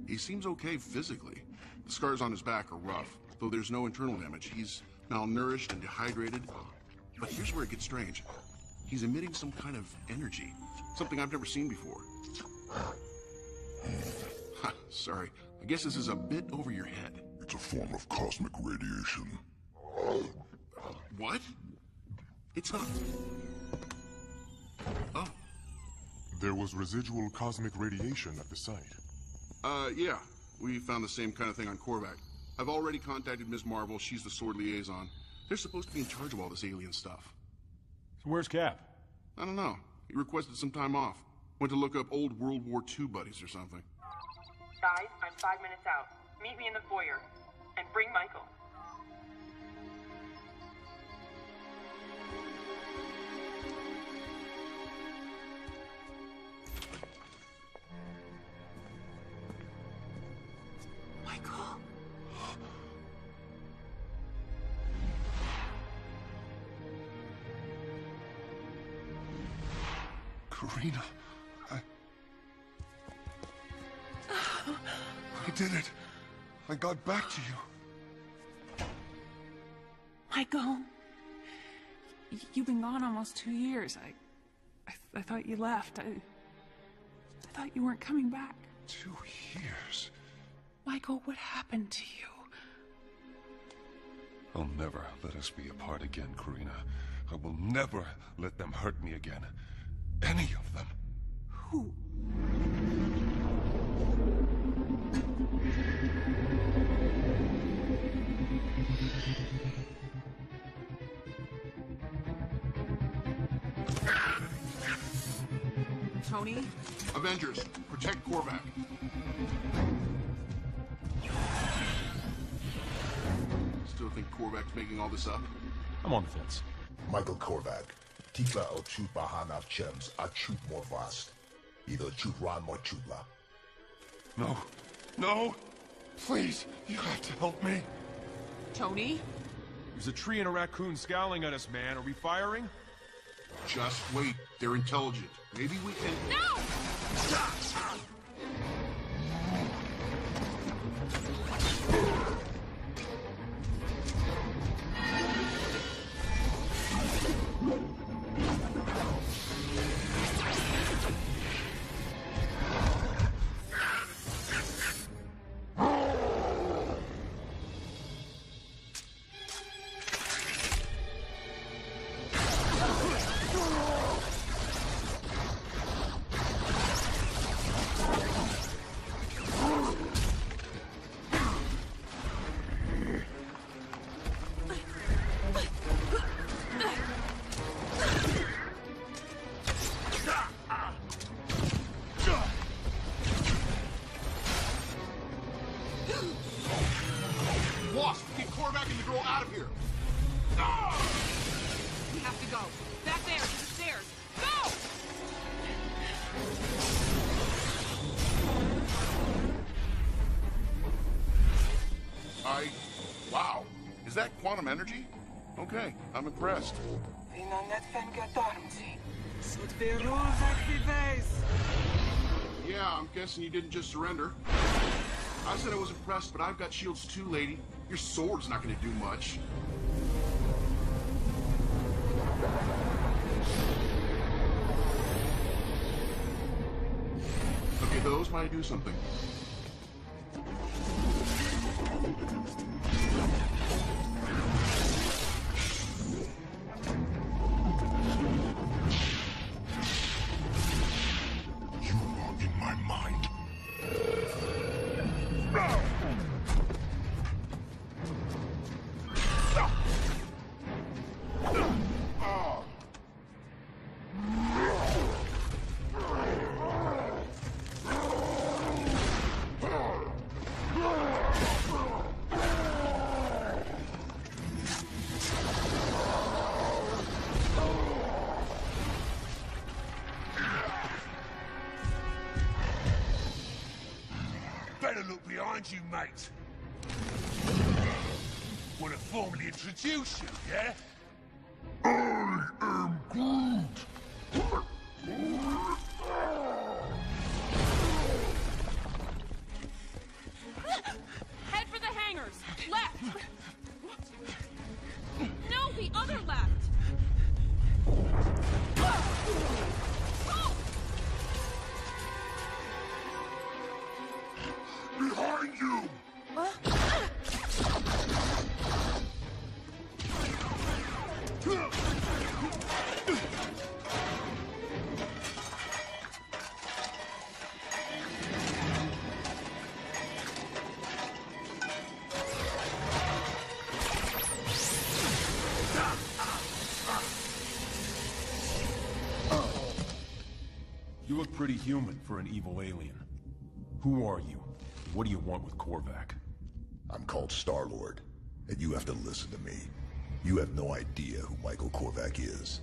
He seems okay physically. The scars on his back are rough, though there's no internal damage. He's malnourished and dehydrated. But here's where it gets strange. He's emitting some kind of energy. Something I've never seen before. Sorry. I guess this is a bit over your head. It's a form of cosmic radiation. What? It's not... Oh. There was residual cosmic radiation at the site. Yeah. We found the same kind of thing on Korvac. I've already contacted Ms. Marvel. She's the Sword Liaison. They're supposed to be in charge of all this alien stuff. So where's Cap? I don't know. He requested some time off. Went to look up old World War II buddies or something. Guys, I'm 5 minutes out. Meet me in the foyer. And bring Michael. Michael? Karina, I did it. I got back to you. Michael, you've been gone almost 2 years. I thought you left. I thought you weren't coming back. 2 years? Michael, what happened to you? I'll never let us be apart again, Karina. I will never let them hurt me again. Any of them. Who? Tony? Avengers, protect Korvac. still think Korvac's making all this up? I'm on the fence. Michael Korvac, Tikla o chut bahana chems a chut more vast. Either chut ran more chutla. No. No! Please, you have to help me. Tony? There's a tree and a raccoon scowling at us, man. Are we firing? Just wait. They're intelligent. Maybe we can... No! Wasp, get Korvac and the girl out of here! We have to go. Back there, to the stairs. Go! Wow. Is that quantum energy? Okay, I'm impressed. Yeah, I'm guessing you didn't just surrender. I said I was impressed, but I've got shields too, lady. Your sword's not gonna do much. Okay, those might do something. Better look behind you, mate. Want to formally introduce you, yeah? I am Groot. Head for the hangars. Left. No, the other left. Behind you! You look pretty human for an evil alien. Who are you? What do you want with Korvac? I'm called Star-Lord, and you have to listen to me. You have no idea who Michael Korvac is.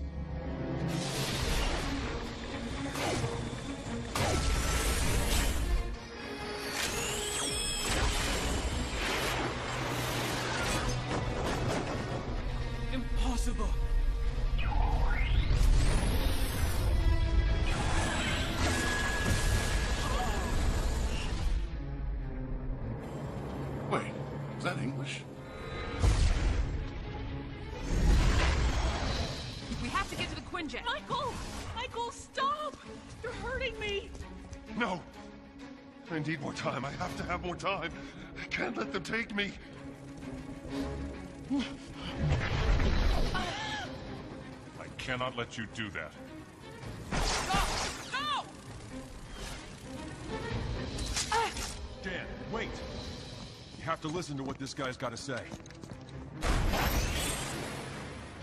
Impossible. Wait, is that English? We have to get to the Quinjet. Michael! Michael, stop! You're hurting me! No! I need more time. I have to have more time. I can't let them take me. I cannot let you do that. Go! Dan, wait! You have to listen to what this guy's got to say.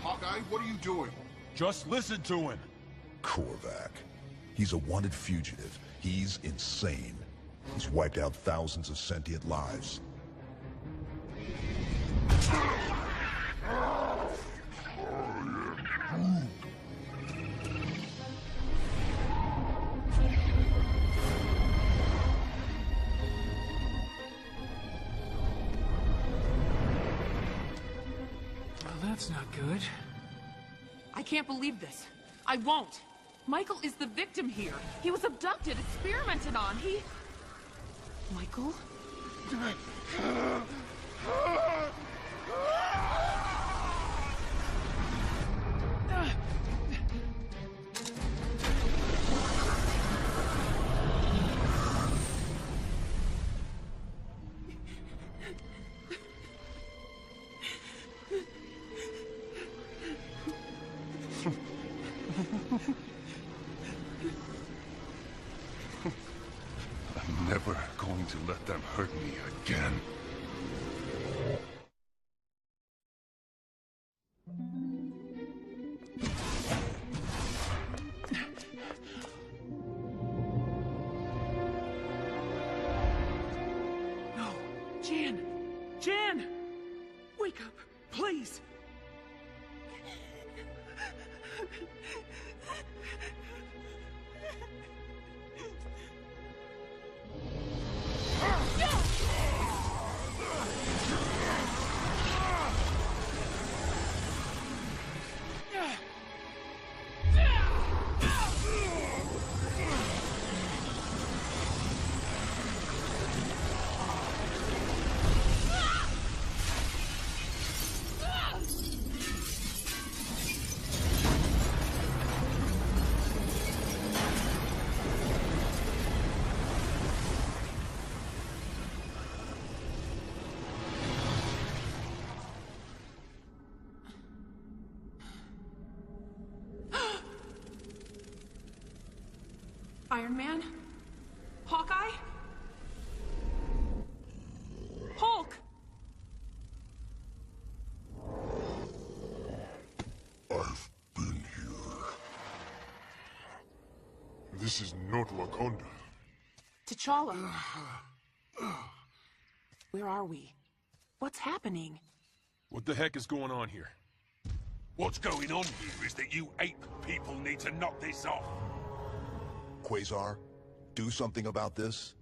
Hawkeye, what are you doing? Just listen to him! Korvac. He's a wanted fugitive. He's insane. He's wiped out thousands of sentient lives. That's not good. I can't believe this. I won't. Michael is the victim here. He was abducted, experimented on. Michael? I'm never going to let them hurt me again. No. Jan! Jan! Wake up, please! Iron Man? Hawkeye? Hulk! I've been here. This is not Wakanda. T'Challa. Where are we? What's happening? What the heck is going on here? What's going on here is that you ape people need to knock this off. Quasar, do something about this?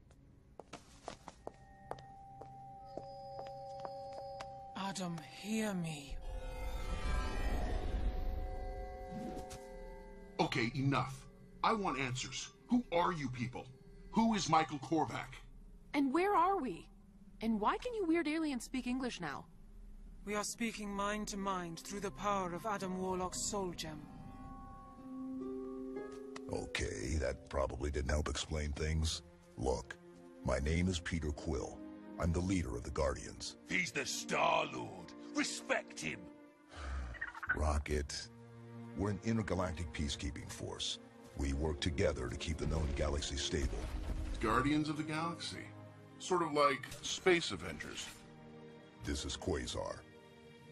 Adam, hear me. Okay, enough. I want answers. Who are you people? Who is Michael Korvac? And where are we? And why can you weird aliens speak English now? We are speaking mind to mind through the power of Adam Warlock's soul gem. Okay, that probably didn't help explain things. Look, my name is Peter Quill. I'm the leader of the Guardians. He's the Star-Lord. Respect him. Rocket. We're an intergalactic peacekeeping force. We work together to keep the known galaxy stable. Guardians of the Galaxy. Sort of like Space Avengers. This is Quasar.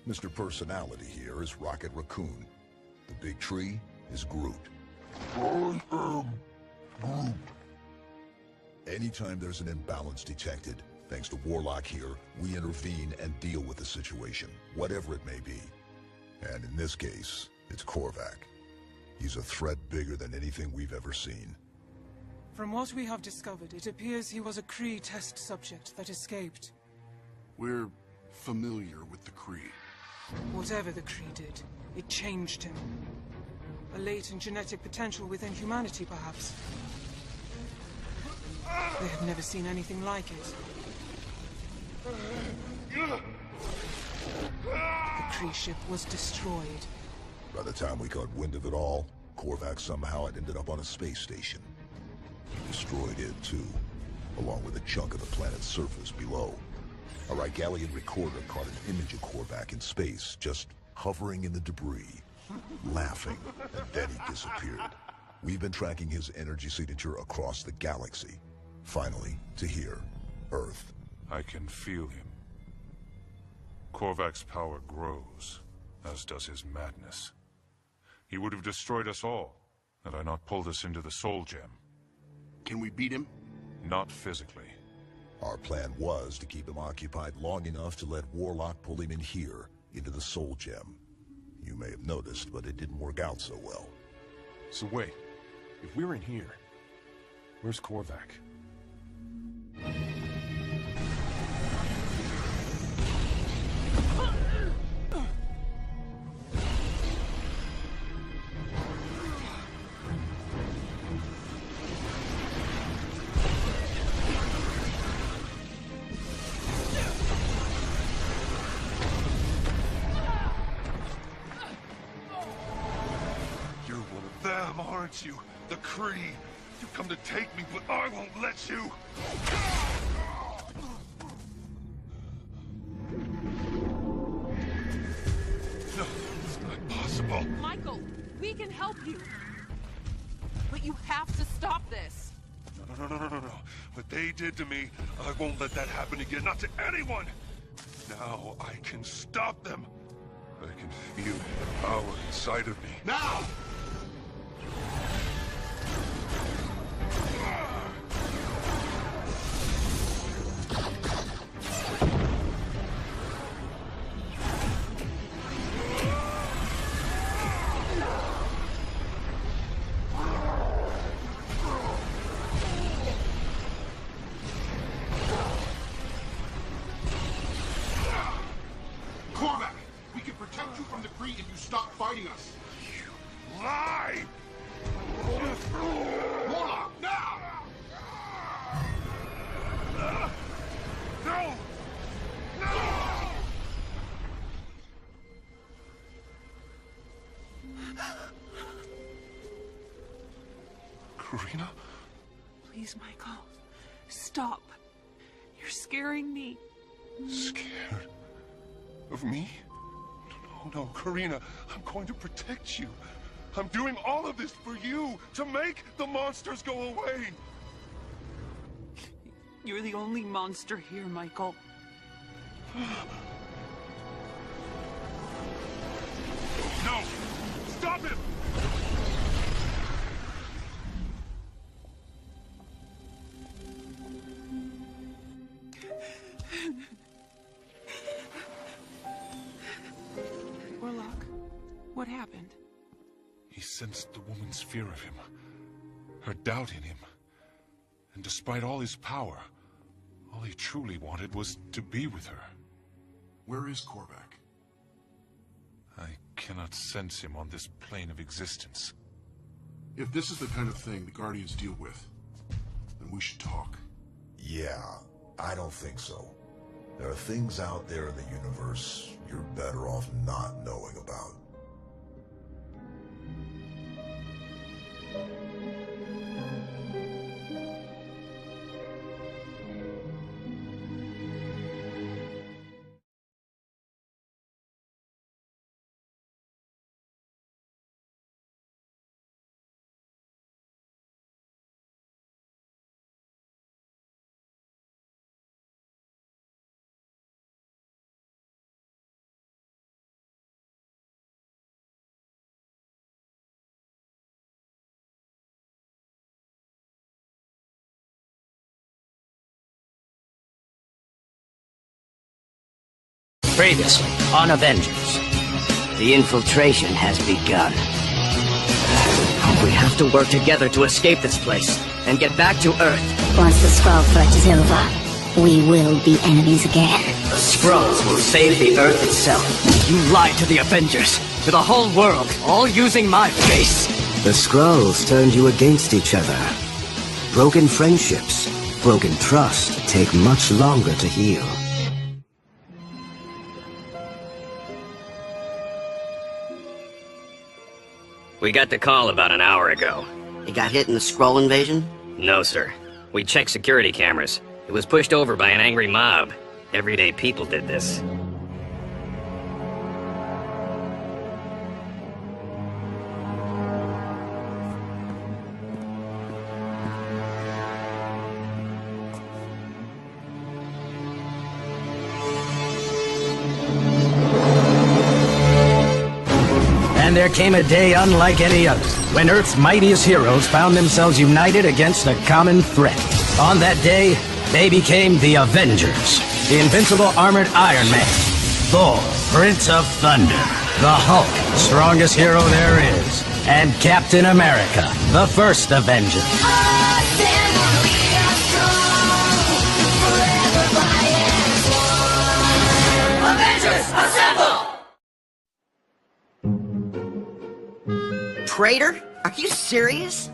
Mr. Personality here is Rocket Raccoon. The big tree is Groot. I am Groot. Anytime there's an imbalance detected, thanks to Warlock here, we intervene and deal with the situation, whatever it may be. And in this case, it's Korvac. He's a threat bigger than anything we've ever seen. From what we have discovered, it appears he was a Kree test subject that escaped. We're familiar with the Kree. Whatever the Kree did, it changed him. A latent genetic potential within humanity, perhaps. They have never seen anything like it. The Kree ship was destroyed. By the time we caught wind of it all, Korvac somehow had ended up on a space station. He destroyed it too, along with a chunk of the planet's surface below. A Rigalian recorder caught an image of Korvac in space, just hovering in the debris, laughing, and then he disappeared. We've been tracking his energy signature across the galaxy. Finally, to here, Earth. I can feel him. Korvac's power grows, as does his madness. He would have destroyed us all, had I not pulled us into the soul gem. Can we beat him? Not physically, Our plan was to keep him occupied long enough to let Warlock pull him in here, into the Soul Gem. You may have noticed, but it didn't work out so well. So wait, if we're in here, where's Korvac? Aren't you? The Kree. You've come to take me, but I won't let you. No, it's not possible. Michael, we can help you. But you have to stop this. No. What they did to me, I won't let that happen again. Not to anyone. Now I can stop them. I can feel the power inside of me. Now! Korvac, we can protect you from the Kree if you stop fighting us. You lie! Warlock, now! No! Karina? Please, Michael, stop. You're scaring me. Scared? Of me? No, Karina, I'm going to protect you. I'm doing all of this for you, to make the monsters go away. You're the only monster here, Michael. No! Stop him! Warlock, what happened? He sensed the woman's fear of him, her doubt in him. And despite all his power, all he truly wanted was to be with her. Where is Korvac? I cannot sense him on this plane of existence. If this is the kind of thing the Guardians deal with, then we should talk. Yeah, I don't think so. There are things out there in the universe you're better off not knowing about. Previously on Avengers. The infiltration has begun. We have to work together to escape this place and get back to Earth. Once the Skrull threat is over, we will be enemies again. The Skrulls will save the Earth itself. You lied to the Avengers, to the whole world, all using my face. The Skrulls turned you against each other. Broken friendships, broken trust take much longer to heal. We got the call about an hour ago. You got hit in the Skrull invasion? No, sir. We checked security cameras. It was pushed over by an angry mob. Everyday people did this. And there came a day unlike any other, when Earth's mightiest heroes found themselves united against a common threat. On that day, they became the Avengers. The invincible armored Iron Man. Thor, Prince of Thunder. The Hulk, strongest hero there is. And Captain America, the first Avenger. Avengers, assemble! Traitor? Are you serious?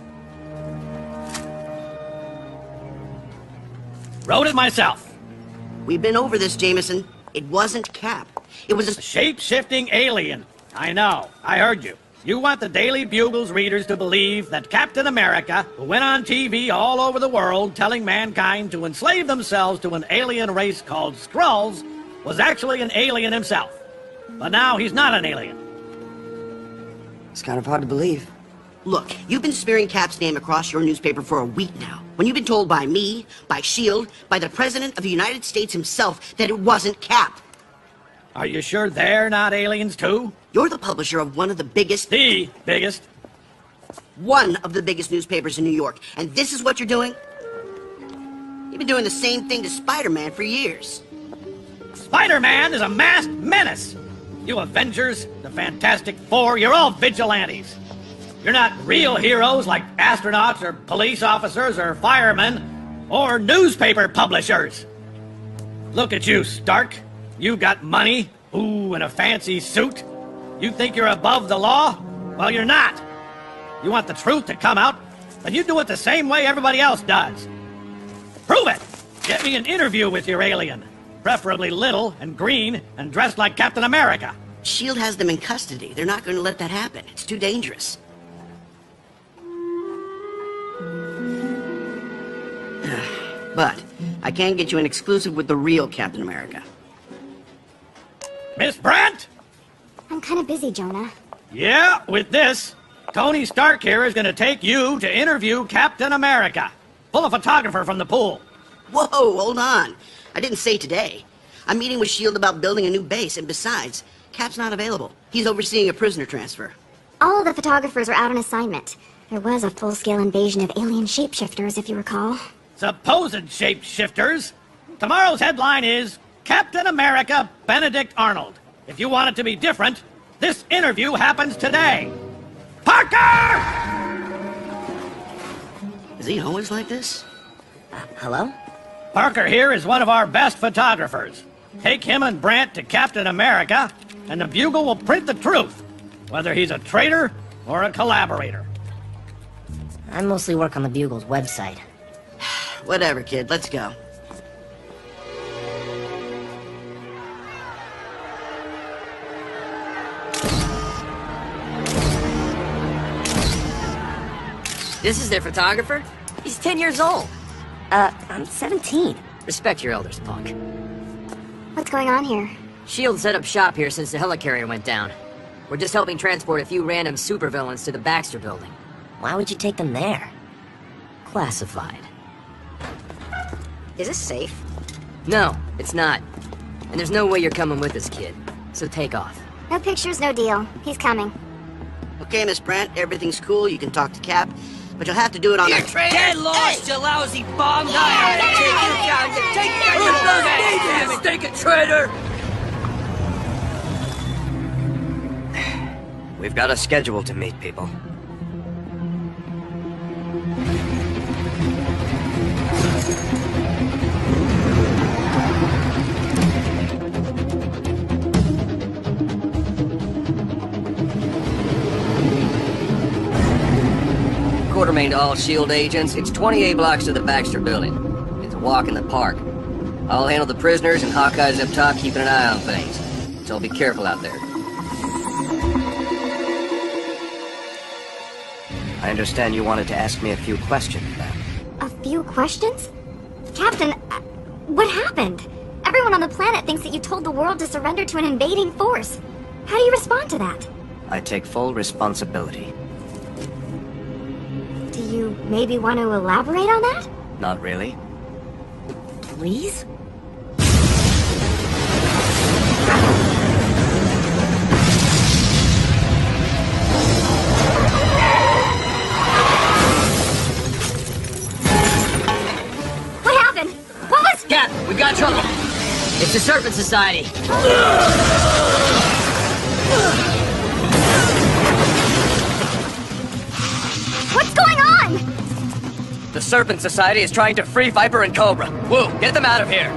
Wrote it myself. We've been over this, Jameson. It wasn't Cap. It was a shape-shifting alien. I know. I heard you. You want the Daily Bugle's readers to believe that Captain America, who went on TV all over the world telling mankind to enslave themselves to an alien race called Skrulls, was actually an alien himself. But now he's not an alien. It's kind of hard to believe. Look, you've been smearing Cap's name across your newspaper for a week now, when you've been told by me, by S.H.I.E.L.D., by the President of the United States himself that it wasn't Cap. Are you sure they're not aliens, too? You're the publisher of one of the biggest... The biggest? One of the biggest newspapers in New York, and this is what you're doing? You've been doing the same thing to Spider-Man for years. Spider-Man is a masked menace! You Avengers, the Fantastic Four, you're all vigilantes. You're not real heroes like astronauts or police officers or firemen or newspaper publishers. Look at you, Stark. You got money, ooh, and a fancy suit. You think you're above the law? Well, you're not. You want the truth to come out, then you do it the same way everybody else does. Prove it! Get me an interview with your alien. Preferably little and green and dressed like Captain America. S.H.I.E.L.D. has them in custody. They're not going to let that happen. It's too dangerous. But I can get you an exclusive with the real Captain America. Miss Brandt? I'm kind of busy, Jonah. Yeah, with this, Tony Stark here is going to take you to interview Captain America. Pull a photographer from the pool. Whoa, hold on. I didn't say today. I'm meeting with S.H.I.E.L.D. about building a new base, and besides, Cap's not available. He's overseeing a prisoner transfer. All of the photographers are out on assignment. There was a full-scale invasion of alien shapeshifters, if you recall. Supposed shapeshifters. Tomorrow's headline is Captain America Benedict Arnold. If you want it to be different, this interview happens today. Parker! Is he always like this? Hello? Parker here is one of our best photographers. Take him and Brandt to Captain America, and the Bugle will print the truth, whether he's a traitor or a collaborator. I mostly work on the Bugle's website. Whatever, kid. Let's go. This is their photographer? He's 10 years old. I'm 17. Respect your elders, punk. What's going on here? S.H.I.E.L.D. set up shop here since the helicarrier went down. We're just helping transport a few random supervillains to the Baxter building. Why would you take them there? Classified. Is this safe? No, it's not. And there's no way you're coming with us, kid. So take off. No pictures, no deal. He's coming. Okay, Miss Brandt, everything's cool. You can talk to Cap, but you'll have to do it on You're the... Get lost, you lousy bomb! I'm gonna take you down! You take your traitor! We've got a schedule to meet, people. Quartermain to all S.H.I.E.L.D. agents. It's 28 blocks to the Baxter building. It's a walk in the park. I'll handle the prisoners and Hawkeye's up top keeping an eye on things. So be careful out there. I understand you wanted to ask me a few questions, ma'am. A few questions? Captain, what happened? Everyone on the planet thinks that you told the world to surrender to an invading force. How do you respond to that? I take full responsibility. Do you maybe want to elaborate on that? Not really. Please? It's the Serpent Society. What's going on? The Serpent Society is trying to free Viper and Cobra. Wu, get them out of here.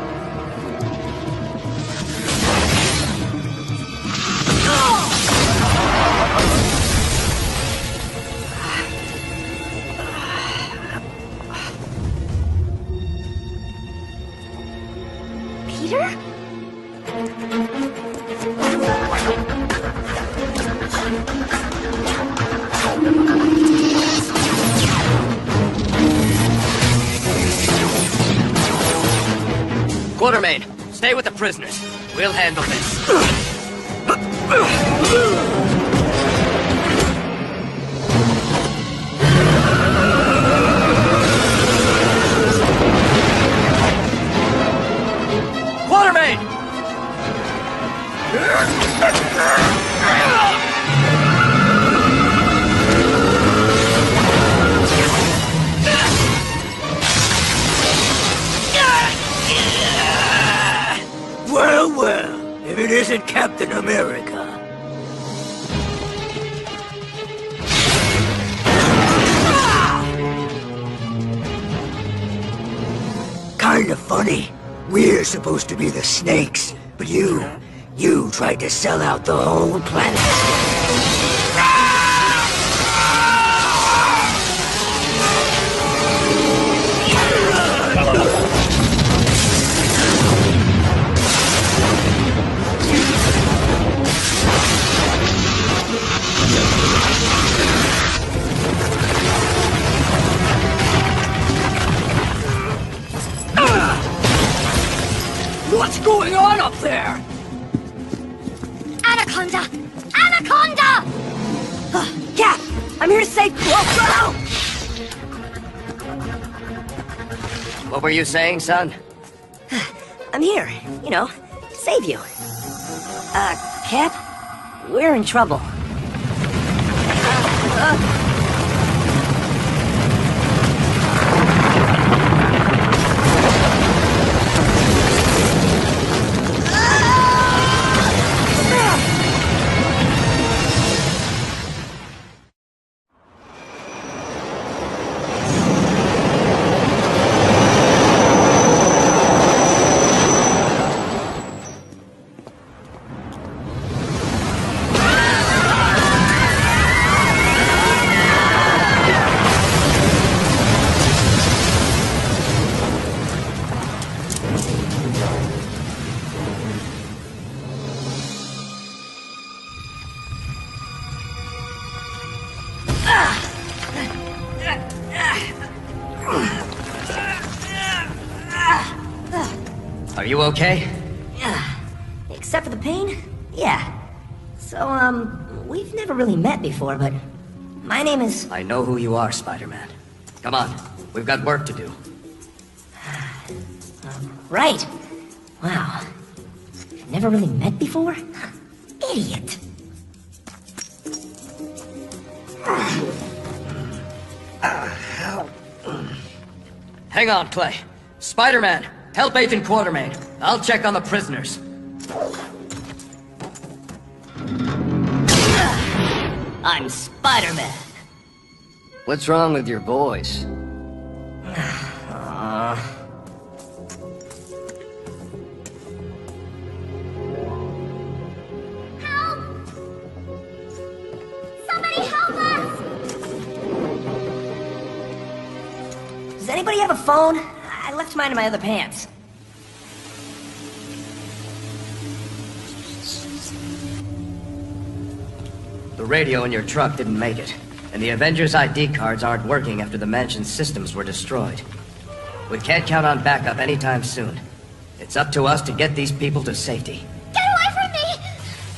Peter? Quartermain, stay with the prisoners. We'll handle this. Quartermain! Well, well, if it isn't Captain America. Kinda funny. We're supposed to be the snakes, but you tried to sell out the whole planet. What's going on up there? Anaconda! Anaconda! Cap! I'm here to save... Whoa, What were you saying, son? I'm here, you know, to save you. Cap? We're in trouble. Are you okay? Except for the pain? Yeah. So, we've never really met before, but my name is... I know who you are, Spider-Man. Come on, we've got work to do. Right. Wow. Never really met before? Idiot. Hang on, Clay. Spider-Man, help Agent Quartermain. I'll check on the prisoners. I'm Spider-Man. What's wrong with your voice? Somebody help us! Does anybody have a phone? I left mine in my other pants. The radio in your truck didn't make it, and the Avengers ID cards aren't working after the mansion's systems were destroyed. We can't count on backup anytime soon. It's up to us to get these people to safety. Get away from me!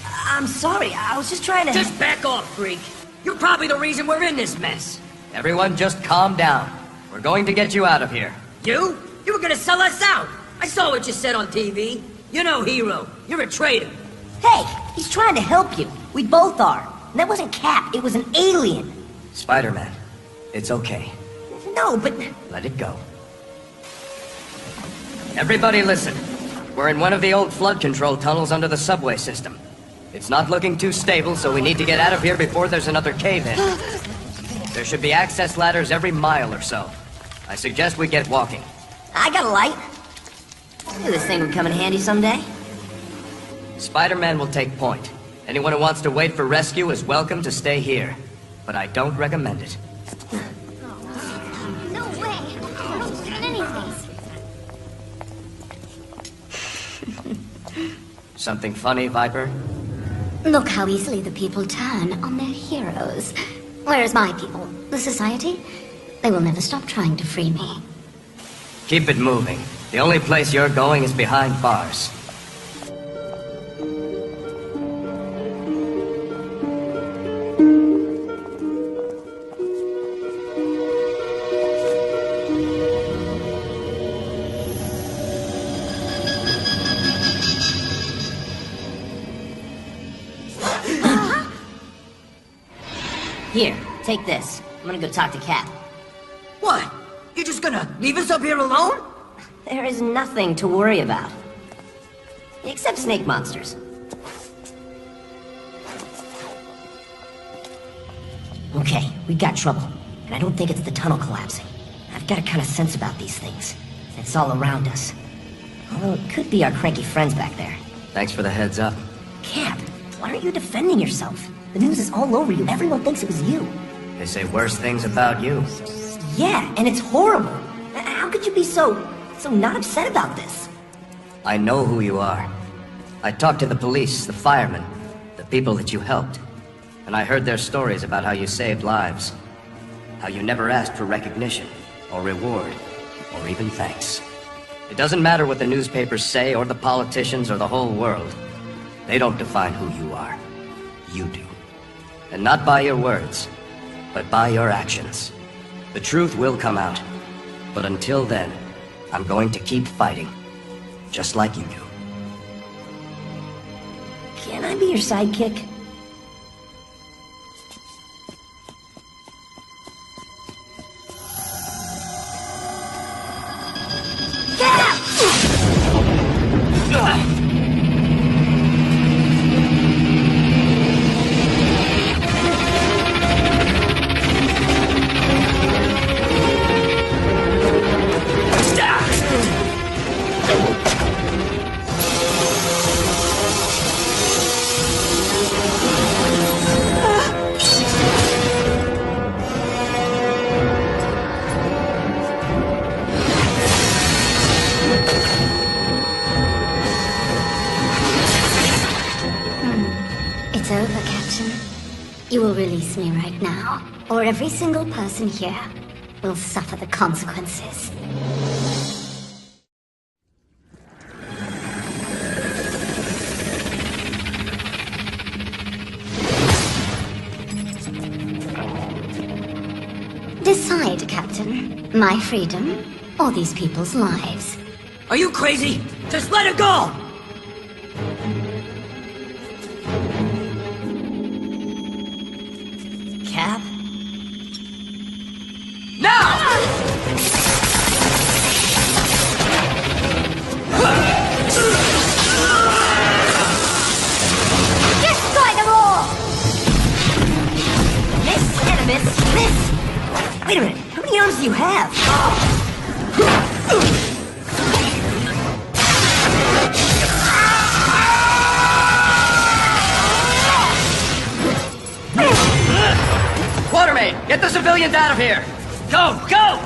I'm sorry, I was just trying to... Just back off, freak. You're probably the reason we're in this mess. Everyone just calm down. We're going to get you out of here. You? You were gonna sell us out! I saw what you said on TV. You're no hero. You're a traitor. Hey, he's trying to help you. We both are. And that wasn't Cap, it was an alien. Spider-Man, it's okay. No, but... Let it go. Everybody listen. We're in one of the old flood control tunnels under the subway system. It's not looking too stable, so we need to get out of here before there's another cave-in. There should be access ladders every mile or so. I suggest we get walking. I got a light. Maybe this thing would come in handy someday. Spider-Man will take point. Anyone who wants to wait for rescue is welcome to stay here. But I don't recommend it. No way! I don't fit in any of these. Something funny, Viper? Look how easily the people turn on their heroes. Whereas my people, the society, they will never stop trying to free me. Keep it moving. The only place you're going is behind bars. Here, take this. I'm gonna go talk to Cap. What? You're just gonna leave us up here alone? There is nothing to worry about. Except snake monsters. Okay, we got trouble. And I don't think it's the tunnel collapsing. I've got a kind of sense about these things. It's all around us. Although it could be our cranky friends back there. Thanks for the heads up. Cap, why aren't you defending yourself? The news is all over you. Everyone thinks it was you. They say worse things about you. Yeah, and it's horrible. How could you be so not upset about this? I know who you are. I talked to the police, the firemen, the people that you helped. And I heard their stories about how you saved lives. How you never asked for recognition, or reward, or even thanks. It doesn't matter what the newspapers say, or the politicians, or the whole world. They don't define who you are. You do. And not by your words, but by your actions. The truth will come out. But until then, I'm going to keep fighting. Just like you do. Can I be your sidekick? It's over, Captain. You will release me right now, or every single person here will suffer the consequences. Decide, Captain. My freedom, or these people's lives. Are you crazy? Just let her go! Cap? Destroy them all! Miss and a miss. Miss! Wait a minute. How many arms do you have? Quartermain, get the civilians out of here! Go, go!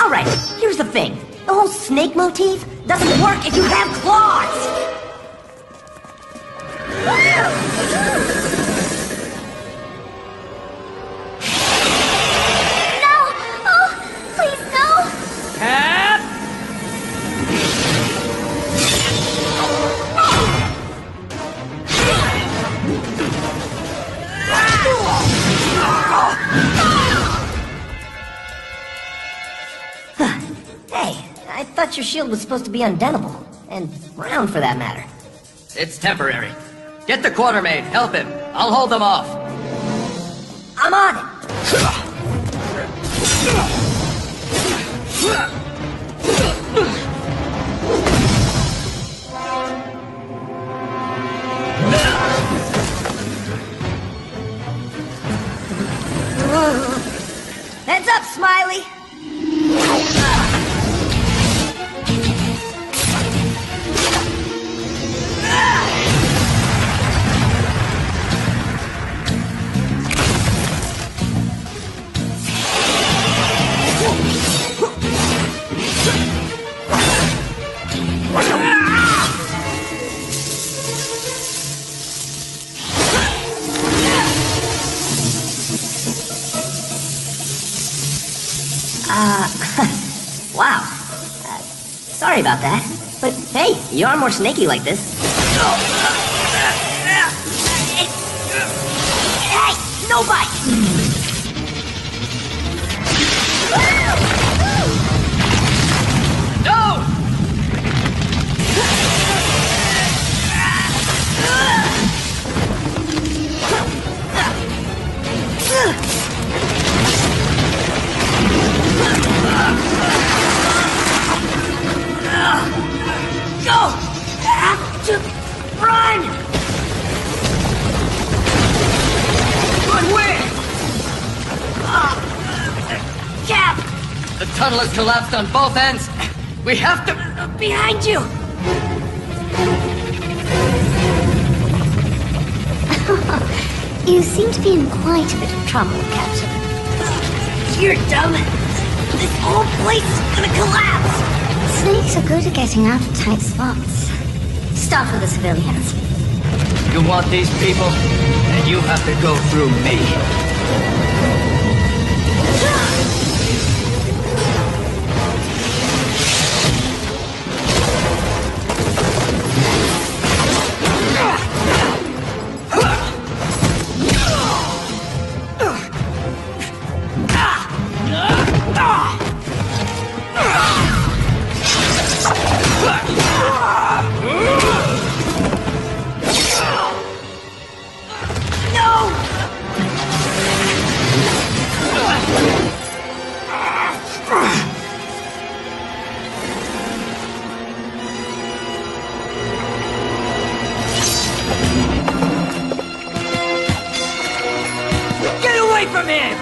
All right, here's the thing. The whole snake motif doesn't work if you have claws! No! Oh, please, no! Cap! Hey, I thought your shield was supposed to be undeniable. And round for that matter. It's temporary. Get the Quartermain, help him. I'll hold them off. I'm on it! Heads up, Smiley! Wow. Sorry about that. But hey, you are more snaky like this. Hey, no bite! No! Go! Just run! Run where? Cap! The tunnel has collapsed on both ends. We have to... Behind you! You seem to be in quite a bit of trouble, Captain. You're dumb. This whole place is gonna collapse! Snakes are good at getting out of tight spots. Start with the civilians. You want these people, and you have to go through me. Get away from him!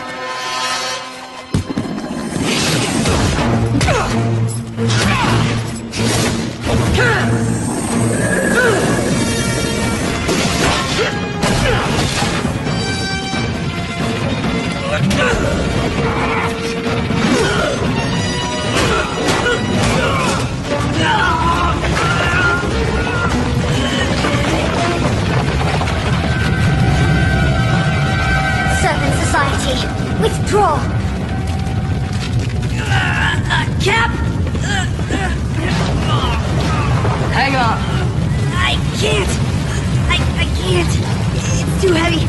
Serpent Society, withdraw! Cap! Hang on. I can't! I can't! It's too heavy!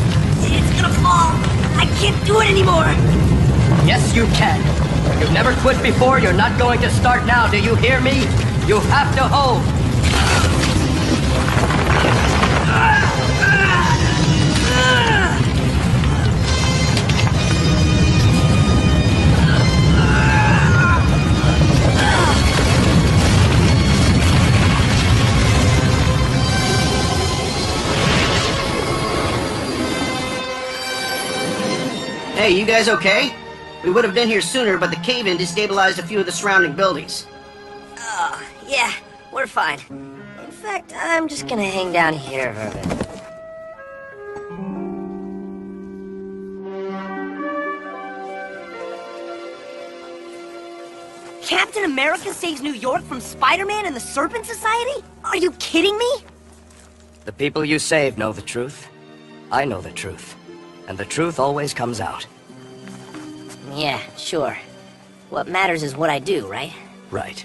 It's gonna fall! I can't do it anymore! Yes, you can. You've never quit before, you're not going to start now, do you hear me? You have to hold. Hey, you guys okay? We would have been here sooner, but the cave-in destabilized a few of the surrounding buildings. Yeah, we're fine. In fact, I'm just gonna hang down here for a bit. Captain America saves New York from Spider-Man and the Serpent Society? Are you kidding me? The people you save know the truth. I know the truth. And the truth always comes out. Yeah, sure. What matters is what I do, right? Right.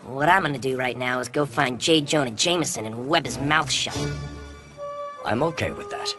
What I'm gonna do right now is go find J. Jonah Jameson and web his mouth shut. I'm okay with that.